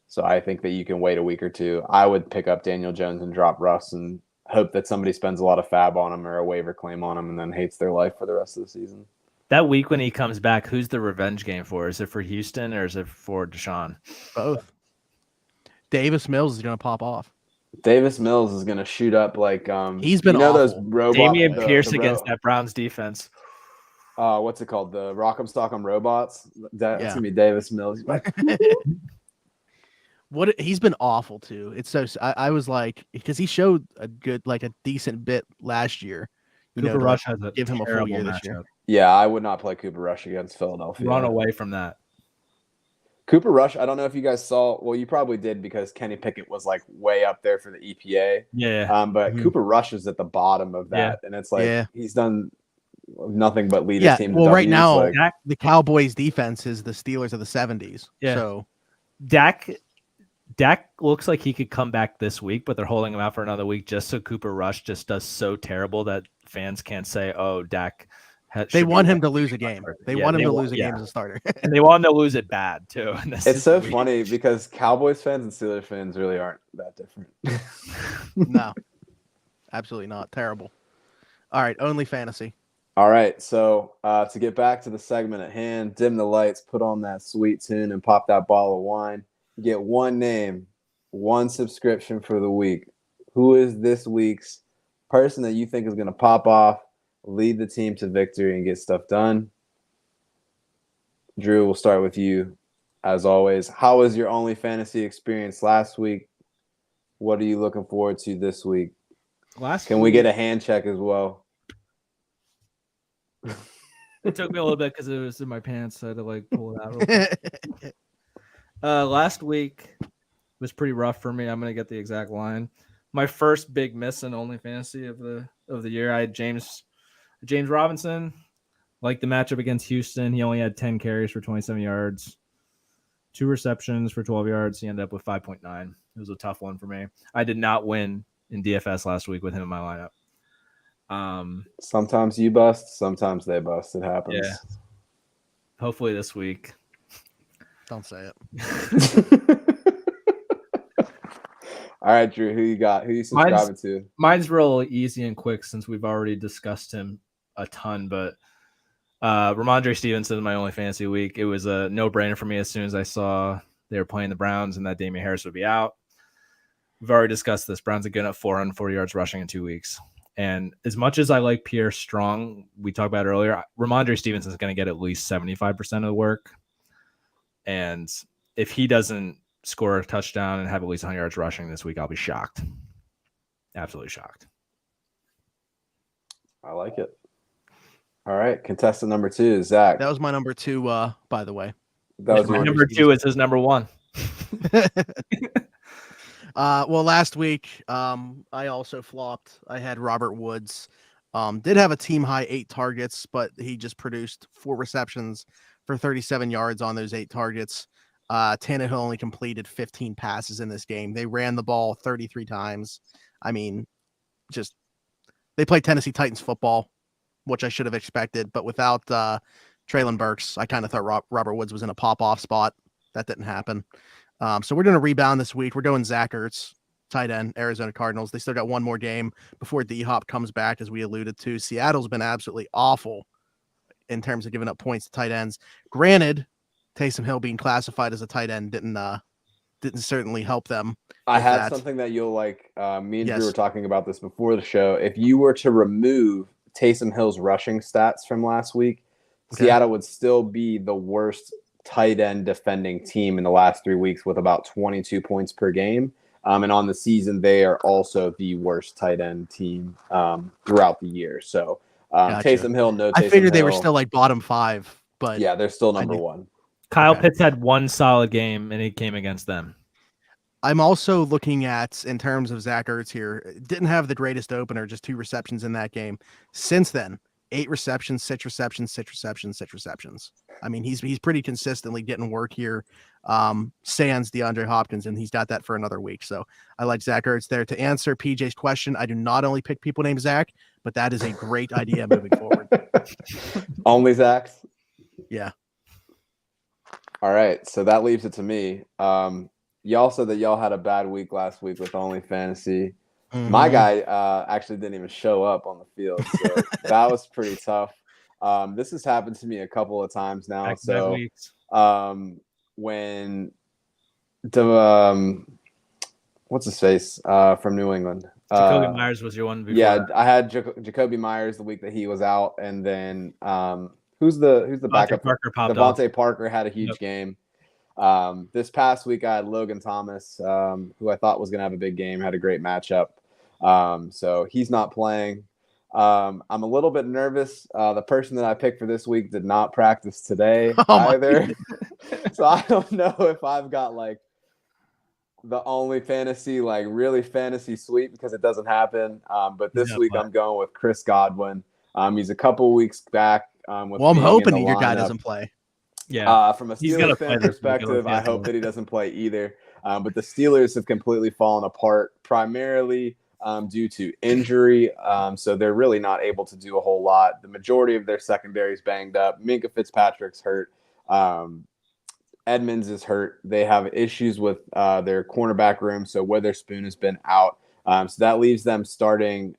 So I think that you can wait a week or two. I would pick up Daniel Jones and drop Russ and hope that somebody spends a lot of fab on him or a waiver claim on him and then hates their life for the rest of the season. That week when he comes back, who's the revenge game for? Is it for Houston or is it for Deshaun? Both. Davis Mills is going to pop off. Davis Mills is going to shoot up like he's been those awful. robots. Damian Pierce against that Browns defense. What's it called? The Rock'em Stock'em Robots. That's going to be Davis Mills. He's been awful too. It's so I was like because he showed a decent bit last year. Cooper Rush has a give him a full year this year. Yeah, I would not play Cooper Rush against Philadelphia. Run away from that. Cooper Rush, I don't know if you guys saw. Well, you probably did because Kenny Pickett was like way up there for the EPA. Yeah. But Cooper Rush is at the bottom of that, and it's like he's done nothing but lead his team. Well, right now the Cowboys' defense is the Steelers of the '70s. Yeah. So Dak looks like he could come back this week, but they're holding him out for another week just so Cooper Rush just does so terrible that fans can't say, "Oh, Dak." They want him to lose a game. They want him to lose a game as a starter. And they want him to lose it bad, too. It's so funny because Cowboys fans and Steelers fans really aren't that different. No, absolutely not. Terrible. All right, only fantasy. All right, so to get back to the segment at hand, dim the lights, put on that sweet tune, and pop that bottle of wine. You get one name, one subscription for the week. Who is this week's person that you think is going to pop off, lead the team to victory, and get stuff done? Drew, we'll start with you as always. How was your only fantasy experience last week? What are you looking forward to this week? Can we get a hand check as well? It took me a little bit because it was in my pants. So I had to pull it out real quick. Last week was pretty rough for me. I'm going to get the exact line. My first big miss in only fantasy of the year, I had James Robinson. Like the matchup against Houston, he only had 10 carries for 27 yards, 2 receptions for 12 yards. He ended up with 5.9. It was a tough one for me. I did not win in DFS last week with him in my lineup. Sometimes you bust, sometimes they bust. It happens. Yeah. Hopefully this week. Don't say it. All right, Drew, who you got? Who you subscribing to? Mine's real easy and quick since we've already discussed him a ton, but Ramandre Stevens is my only fantasy week. It was a no-brainer for me as soon as I saw they were playing the Browns and that Damian Harris would be out. We've already discussed this. Browns are getting up 440 yards rushing in 2 weeks. And as much as I like Pierre Strong, we talked about earlier, Ramandre Stevens is going to get at least 75% of the work. And if he doesn't score a touchdown and have at least 100 yards rushing this week, I'll be shocked. Absolutely shocked. I like it. All right, contestant number 2, Zach. That was my number 2, by the way. That was my number 2 is his number 1. Well, last week, I also flopped. I had Robert Woods. Did have a team high 8 targets, but he just produced 4 receptions for 37 yards on those 8 targets. Tannehill only completed 15 passes in this game. They ran the ball 33 times. I mean, they played Tennessee Titans football, which I should have expected, but without Treylon Burks, I kind of thought Robert Woods was in a pop-off spot. That didn't happen. So we're going to rebound this week. We're going Zach Ertz, tight end, Arizona Cardinals. They still got one more game before D-Hop comes back, as we alluded to. Seattle's been absolutely awful in terms of giving up points to tight ends. Granted, Taysom Hill being classified as a tight end didn't certainly help them. I had something that you'll like. Me and Drew were talking about this before the show. If you were to remove Taysom Hill's rushing stats from last week, Seattle would still be the worst tight end defending team in the last 3 weeks with about 22 points per game. And on the season, they are also the worst tight end team throughout the year. So Gotcha. Taysom Hill, no Taysom I figured they were Hill. still like bottom 5, but Yeah, they're still number 1. Kyle Okay. Pitts had one solid game, and he came against them. I'm also looking at, in terms of Zach Ertz here, didn't have the greatest opener, just 2 receptions in that game. Since then, 8 receptions, 6 receptions, 6 receptions, 6 receptions. I mean, he's pretty consistently getting work here. Sans DeAndre Hopkins, and he's got that for another week. So I like Zach Ertz there. To answer PJ's question, I do not only pick people named Zach, but that is a great idea moving forward. Only Zach's? Yeah. All right, so that leaves it to me. Y'all said that y'all had a bad week last week with only fantasy. Mm-hmm. My guy actually didn't even show up on the field, so that was pretty tough. This has happened to me a couple of times now. So when the what's his face from New England, Jacoby Myers was your one before. Yeah, I had Jacoby Myers the week that he was out, and then who's the backup? Devontae Parker had a huge game. This past week, I had Logan Thomas, who I thought was going to have a big game, had a great matchup. So he's not playing. I'm a little bit nervous. The person that I picked for this week did not practice today either. So I don't know if I've got like the only fantasy, like really fantasy sweep, because it doesn't happen. But this week I'm going with Chris Godwin. He's a couple weeks back. I'm hoping your guy doesn't play. Yeah. From a Steelers fan perspective, I hope that he doesn't play either. But the Steelers have completely fallen apart, primarily due to injury. So they're really not able to do a whole lot. The majority of their secondary is banged up. Minkah Fitzpatrick's hurt. Edmonds is hurt. They have issues with their cornerback room. So Witherspoon has been out. So that leaves them starting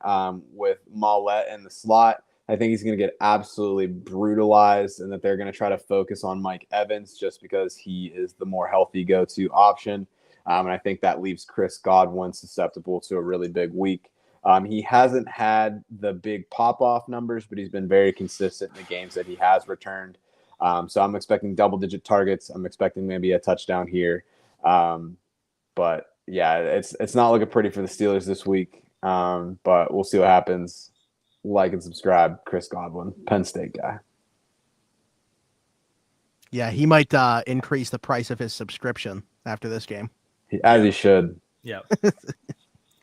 with Mollett in the slot. I think he's going to get absolutely brutalized, and that they're going to try to focus on Mike Evans just because he is the more healthy go-to option. And I think that leaves Chris Godwin susceptible to a really big week. He hasn't had the big pop-off numbers, but he's been very consistent in the games that he has returned. So I'm expecting double-digit targets. I'm expecting maybe a touchdown here. But, yeah, it's not looking pretty for the Steelers this week, but we'll see what happens. Like and subscribe, Chris Godwin, Penn State guy. Yeah, he might increase the price of his subscription after this game. As he should. Yeah.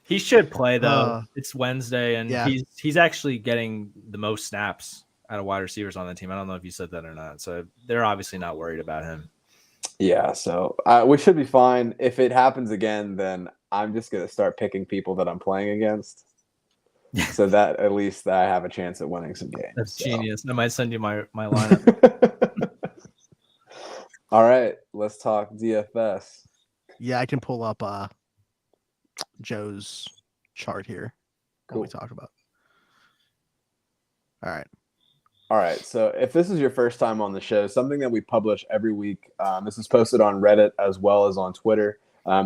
He should play, though. It's Wednesday, and he's actually getting the most snaps out of wide receivers on the team. I don't know if you said that or not. So they're obviously not worried about him. Yeah, so we should be fine. If it happens again, then I'm just going to start picking people that I'm playing against. So that at least I have a chance at winning some games. That's genius. I might send you my lineup. All right, let's talk DFS. Yeah, I can pull up Joe's chart here. Cool. We talk about. All right. So if this is your first time on the show, something that we publish every week. This is posted on Reddit as well as on Twitter.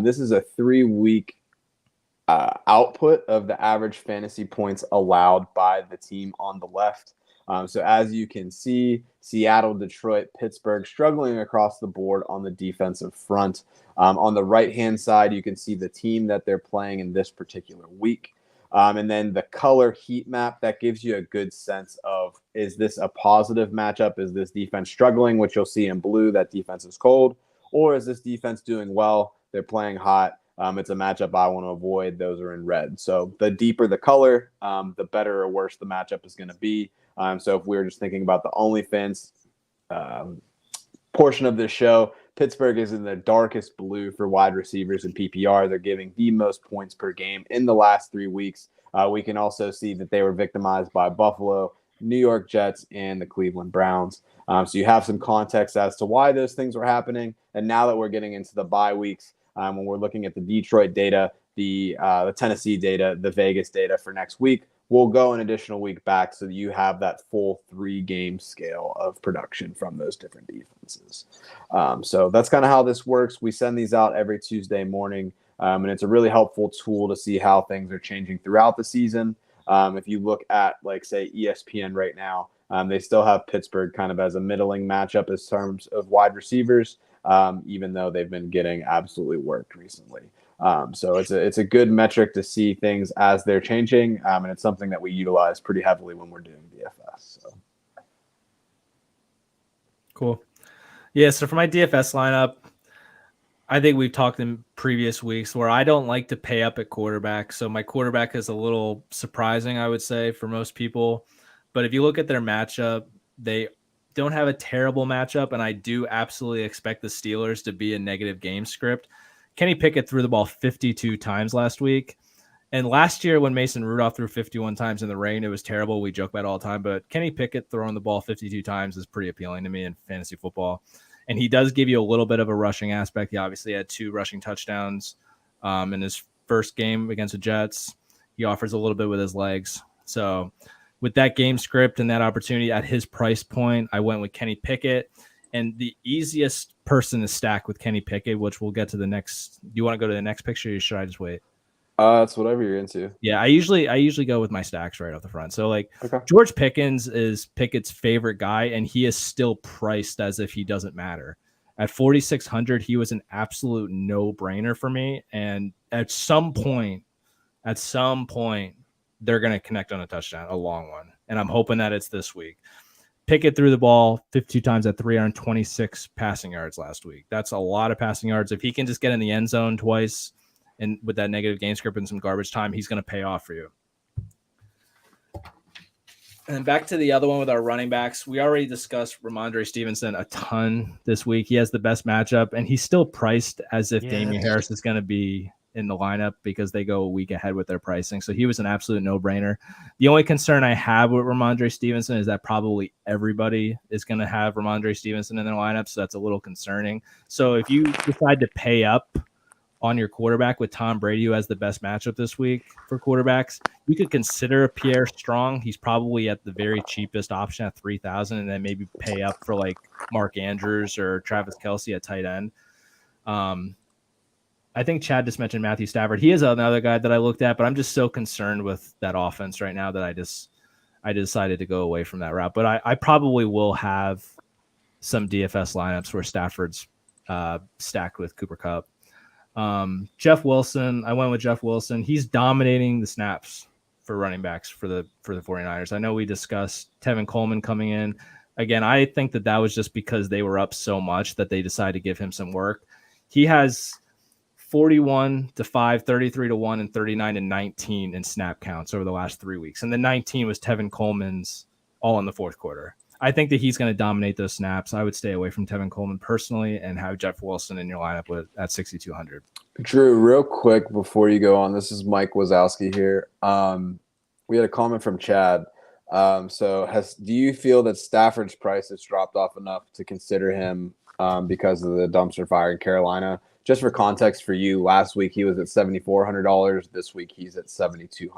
This is a 3-week output of the average fantasy points allowed by the team on the left. So as you can see, Seattle, Detroit, Pittsburgh struggling across the board on the defensive front. On the right-hand side, you can see the team that they're playing in this particular week. And then the color heat map, that gives you a good sense of, is this a positive matchup? Is this defense struggling, which you'll see in blue, that defense is cold? Or is this defense doing well? They're playing hot. It's a matchup I want to avoid. Those are in red. So the deeper the color, the better or worse the matchup is going to be. So if we were just thinking about the OnlyFans portion of this show, Pittsburgh is in the darkest blue for wide receivers in PPR. They're giving the most points per game in the last 3 weeks. We can also see that they were victimized by Buffalo, New York Jets, and the Cleveland Browns. So you have some context as to why those things were happening. And now that we're getting into the bye weeks, when we're looking at the Detroit data, the Tennessee data, the Vegas data for next week, we'll go an additional week back so that you have that full 3-game scale of production from those different defenses. So that's kind of how this works. We send these out every Tuesday morning, and it's a really helpful tool to see how things are changing throughout the season. If you look at, like, say, ESPN right now, they still have Pittsburgh kind of as a middling matchup in terms of wide receivers, even though they've been getting absolutely worked recently. So it's a good metric to see things as they're changing, and it's something that we utilize pretty heavily when we're doing DFS. So. Cool. Yeah, so for my DFS lineup, I think we've talked in previous weeks where I don't like to pay up at quarterback. So my quarterback is a little surprising, I would say, for most people. But if you look at their matchup, they don't have a terrible matchup, and I do absolutely expect the Steelers to be a negative game script. Kenny Pickett threw the ball 52 times last week. And last year when Mason Rudolph threw 51 times in the rain, it was terrible. We joke about it all the time. But Kenny Pickett throwing the ball 52 times is pretty appealing to me in fantasy football. And he does give you a little bit of a rushing aspect. He obviously had 2 rushing touchdowns in his first game against the Jets. He offers a little bit with his legs. So with that game script and that opportunity at his price point, I went with Kenny Pickett. And the easiest person to stack with Kenny Pickett, which we'll get to the next. Do you want to go to the next picture, or should I just wait? It's whatever you're into. Yeah, I usually go with my stacks right off the front. So okay. George Pickens is Pickett's favorite guy, and he is still priced as if he doesn't matter. At 4,600, he was an absolute no-brainer for me. And at some point, they're going to connect on a touchdown, a long one. And I'm hoping that it's this week. Pickett threw the ball 52 times at 326 passing yards last week. That's a lot of passing yards. If he can just get in the end zone twice and with that negative game script and some garbage time, he's going to pay off for you. And then back to the other one with our running backs. We already discussed Ramandre Stevenson a ton this week. He has the best matchup, and he's still priced as if Damian Harris is going to be in the lineup because they go a week ahead with their pricing. So he was an absolute no-brainer. The only concern I have with Ramandre Stevenson is that probably everybody is going to have Ramandre Stevenson in their lineup, so that's a little concerning. So if you decide to pay up on your quarterback with Tom Brady, who has the best matchup this week for quarterbacks, you could consider Pierre Strong. He's probably at the very cheapest option at 3,000, and then maybe pay up for like Mark Andrews or Travis Kelce at tight end. I think Chad just mentioned Matthew Stafford. He is another guy that I looked at, but I'm just so concerned with that offense right now that I decided to go away from that route. But I probably will have some DFS lineups where Stafford's stacked with Cooper Kupp. Jeff Wilson, I went with Jeff Wilson. He's dominating the snaps for running backs for the 49ers. I know we discussed Tevin Coleman coming in. Again, I think that was just because they were up so much that they decided to give him some work. He has 41 to 5, 33 to 1, and 39 to 19 in snap counts over the last 3 weeks. And the 19 was Tevin Coleman's all in the fourth quarter. I think that he's going to dominate those snaps. I would stay away from Tevin Coleman personally and have Jeff Wilson in your lineup at 6,200. Drew, real quick before you go on, this is Mike Wazowski here. We had a comment from Chad. Do you feel that Stafford's price has dropped off enough to consider him because of the dumpster fire in Carolina? Just for context for you, last week he was at $7,400. This week he's at $7,200.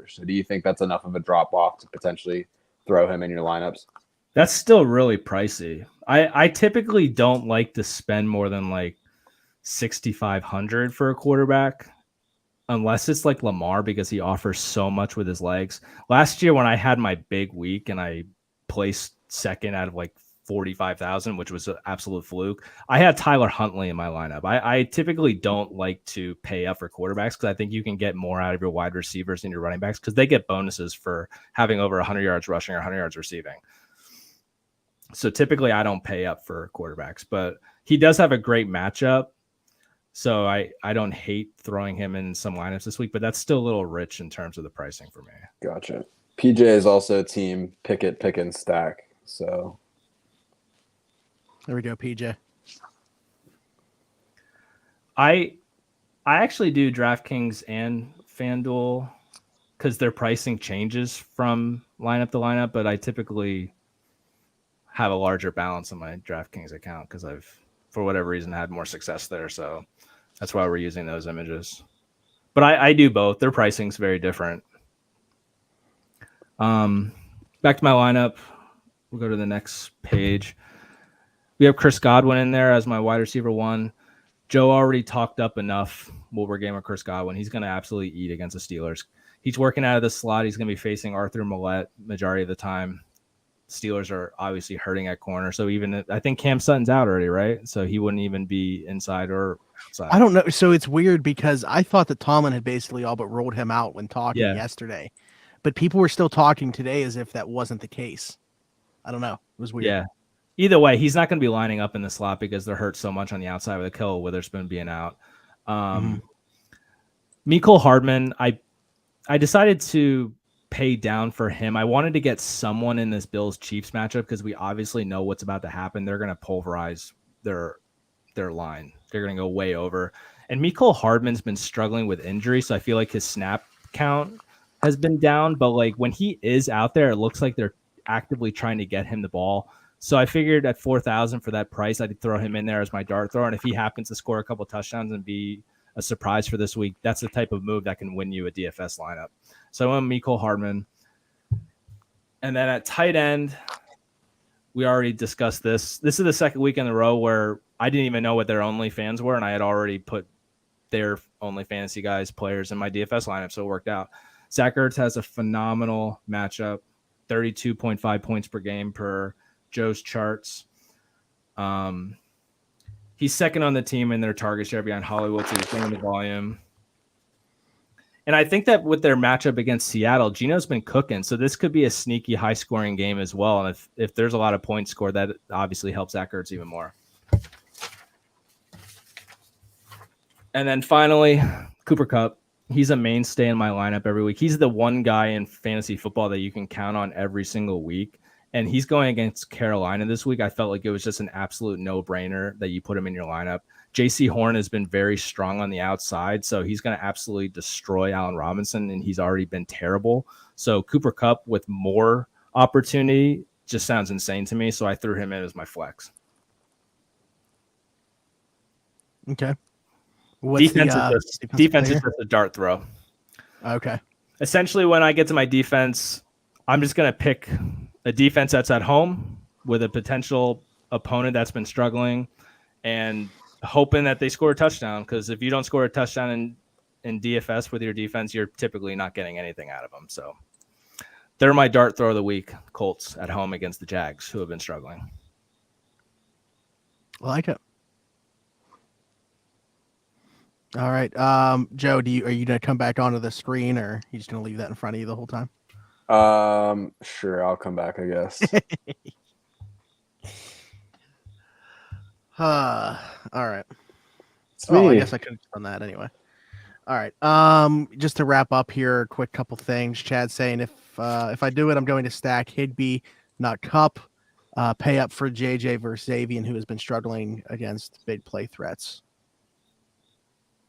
So do you think that's enough of a drop off to potentially throw him in your lineups? That's still really pricey. I typically don't like to spend more than like $6,500 for a quarterback unless it's like Lamar because he offers so much with his legs. Last year when I had my big week and I placed second out of like 45,000, which was an absolute fluke, I had Tyler Huntley in my lineup. I typically don't like to pay up for quarterbacks because I think you can get more out of your wide receivers and your running backs because they get bonuses for having over 100 yards rushing or 100 yards receiving. So typically I don't pay up for quarterbacks, but he does have a great matchup. So I don't hate throwing him in some lineups this week, but that's still a little rich in terms of the pricing for me. Gotcha. PJ is also team Pickett, pick, and stack. So there we go, PJ. I actually do DraftKings and FanDuel because their pricing changes from lineup to lineup, but I typically have a larger balance on my DraftKings account because I've, for whatever reason, had more success there. So that's why we're using those images. But I do both. Their pricing's very different. Back to my lineup. We'll go to the next page. We have Chris Godwin in there as my wide receiver 1. Joe already talked up enough what we're getting with Chris Godwin. He's going to absolutely eat against the Steelers. He's working out of the slot. He's going to be facing Arthur Millette majority of the time. Steelers are obviously hurting at corner. So even I think Cam Sutton's out already, right? So he wouldn't even be inside or outside. I don't know. So it's weird because I thought that Tomlin had basically all but rolled him out when talking Yeah. yesterday, but people were still talking today as if that wasn't the case. I don't know. It was weird. Yeah. Either way, he's not going to be lining up in the slot because they're hurt so much on the outside with Nicole Witherspoon being out. Nicole Hardman, I decided to pay down for him. I wanted to get someone in this Bills Chiefs matchup because we obviously know what's about to happen. They're going to pulverize their line. They're going to go way over. And Nicole Hardman's been struggling with injury, so I feel like his snap count has been down. But like when he is out there, it looks like they're actively trying to get him the ball. So I figured at 4,000 for that price, I'd throw him in there as my dart thrower. And if he happens to score a couple touchdowns and be a surprise for this week, that's the type of move that can win you a DFS lineup. So I went Nicole Hardman. And then at tight end, we already discussed this. This is the second week in a row where I didn't even know what their OnlyFans were, and I had already put their only fantasy guys players in my DFS lineup, so it worked out. Zach Ertz has a phenomenal matchup, 32.5 points per game per Joe's charts. He's second on the team in their target share behind Hollywood, so he's getting the volume. And I think that with their matchup against Seattle, Geno's been cooking, so this could be a sneaky high-scoring game as well. And if there's a lot of points scored, that obviously helps Zach Ertz even more. And then finally, Cooper Kupp. He's a mainstay in my lineup every week. He's the one guy in fantasy football that you can count on every single week. And he's going against Carolina this week. I felt like it was just an absolute no-brainer that you put him in your lineup. J.C. Horn has been very strong on the outside, so he's going to absolutely destroy Allen Robinson, and he's already been terrible. So Cooper Kupp with more opportunity just sounds insane to me, so I threw him in as my flex. Okay. Defense is just a dart throw. Okay. Essentially, when I get to my defense, I'm just going to pick a defense that's at home with a potential opponent that's been struggling and hoping that they score a touchdown. Because if you don't score a touchdown in DFS with your defense, you're typically not getting anything out of them. So they're my dart throw of the week. Colts at home against the Jags, who have been struggling. I like it. All right. Joe, are you going to come back onto the screen, or are you just going to leave that in front of you the whole time? Sure, I'll come back, I guess. All right. It's Oh, I me. guess I could have done that anyway. All right. Just to wrap up here, a quick couple things. Chad's saying if I do it, I'm going to stack Higbee, not Kupp. Pay up for JJ versus Xavier, who has been struggling against big play threats.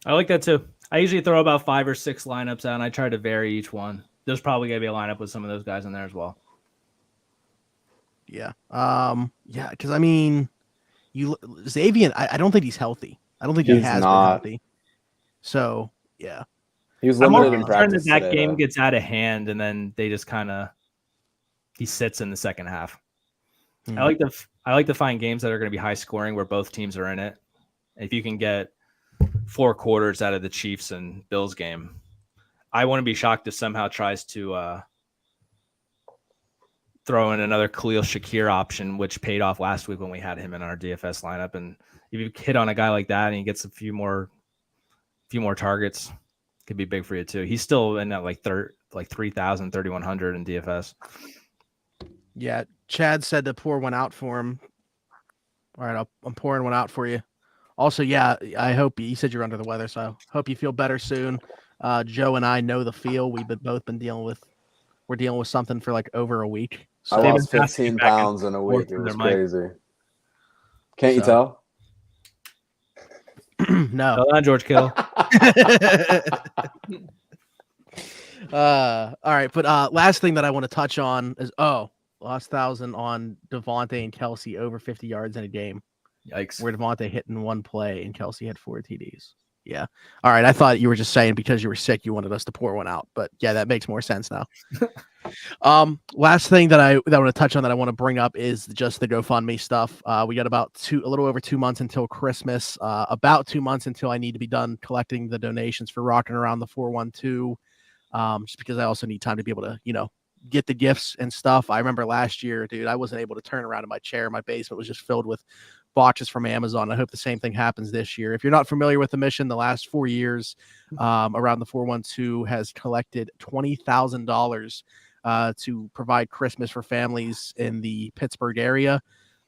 I like that too. I usually throw about 5 or 6 lineups out, and I try to vary each one. There's probably going to be a lineup with some of those guys in there as well. Yeah. Yeah, because I mean, Xavier, I don't think he's healthy. I don't think he has been healthy. So yeah, he was I'm limited more in concerned practice. that game gets out of hand, and then they just he sits in the second half. Hmm. I like to find games that are going to be high scoring where both teams are in it. If you can get 4 quarters out of the Chiefs and Bills game, I wouldn't be shocked if somehow tries to throw in another Khalil Shakir option, which paid off last week when we had him in our DFS lineup. And if you hit on a guy like that and he gets a few more targets, it could be big for you too. He's still in that like 3,000, 3,100 in DFS. Yeah, Chad said to pour one out for him. All right, I'm pouring one out for you. Also, yeah, I hope you said you're under the weather, so I hope you feel better soon. Joe and I know the feel. We've both been dealing with something for like over a week. I lost 15 pounds in a week. It was crazy. Can't you tell? No. Tell that, George Kittle. All right, but last thing that I want to touch on is last 1,000 on Devontae and Kelsey over 50 yards in a game. Yikes. Where Devontae hit in one play and Kelsey had 4 TDs. Yeah. All right. I thought you were just saying because you were sick, you wanted us to pour one out, but yeah, that makes more sense now. Last thing that I want to touch on that I want to bring up is just the GoFundMe stuff. We got a little over 2 months until Christmas, about 2 months until I need to be done collecting the donations for Rocking Around the 412. Just because I also need time to be able to, get the gifts and stuff. I remember last year, dude, I wasn't able to turn around in my chair. My basement was just filled with boxes from Amazon. I hope the same thing happens this year. If you're not familiar with the mission, the last 4 years, around the 412 has collected $20,000 to provide Christmas for families in the Pittsburgh area.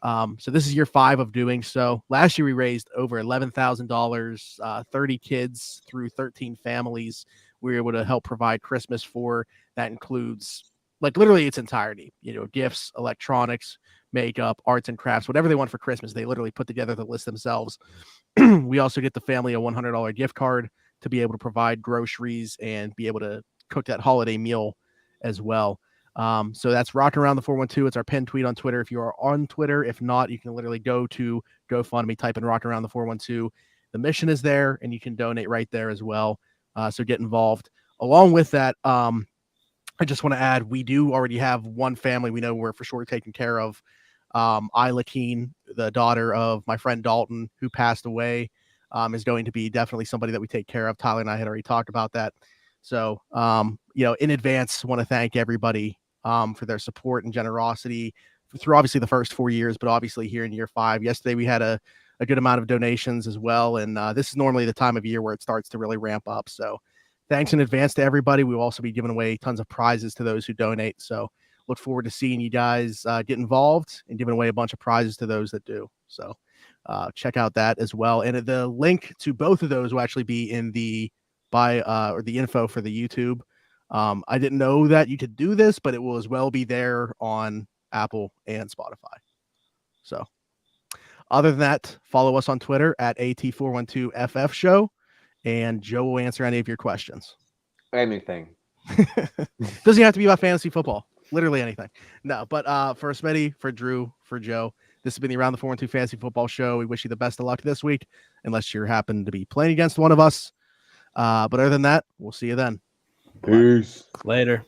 So this is year 5 of doing so. Last year we raised over $11,000, 30 kids through 13 families. We were able to help provide Christmas for. That includes like literally its entirety, gifts, electronics, makeup, arts and crafts, whatever they want for Christmas. They literally put together the list themselves. We also get the family a $100 gift card to be able to provide groceries and be able to cook that holiday meal as well. So that's Rocking Around the 412. It's our pinned tweet on Twitter. If you are on Twitter, if not, you can literally go to GoFundMe, type in Rocking Around the 412. The mission is there and you can donate right there as well. So get involved. Along with that, I just want to add, we do already have one family we know we're for sure taking care of. Isla Keen, the daughter of my friend Dalton, who passed away, is going to be definitely somebody that we take care of. Tyler and I had already talked about that. So, in advance, want to thank everybody for their support and generosity through obviously the first 4 years, but obviously here in year 5. Yesterday, we had a good amount of donations as well. And this is normally the time of year where it starts to really ramp up. So thanks in advance to everybody. We'll also be giving away tons of prizes to those who donate. So look forward to seeing you guys get involved and giving away a bunch of prizes to those that do. So check out that as well. And the link to both of those will actually be in the or the info for the YouTube. I didn't know that you could do this, but it will as well be there on Apple and Spotify. So other than that, follow us on Twitter at AT412FF Show, and Joe will answer any of your questions. Anything. Doesn't have to be about fantasy football. Literally anything. No, but for Smitty, for Drew, for Joe, this has been the Around the 412 Fantasy Football Show. We wish you the best of luck this week, unless you happen to be playing against one of us. But other than that, we'll see you then. Peace. Later.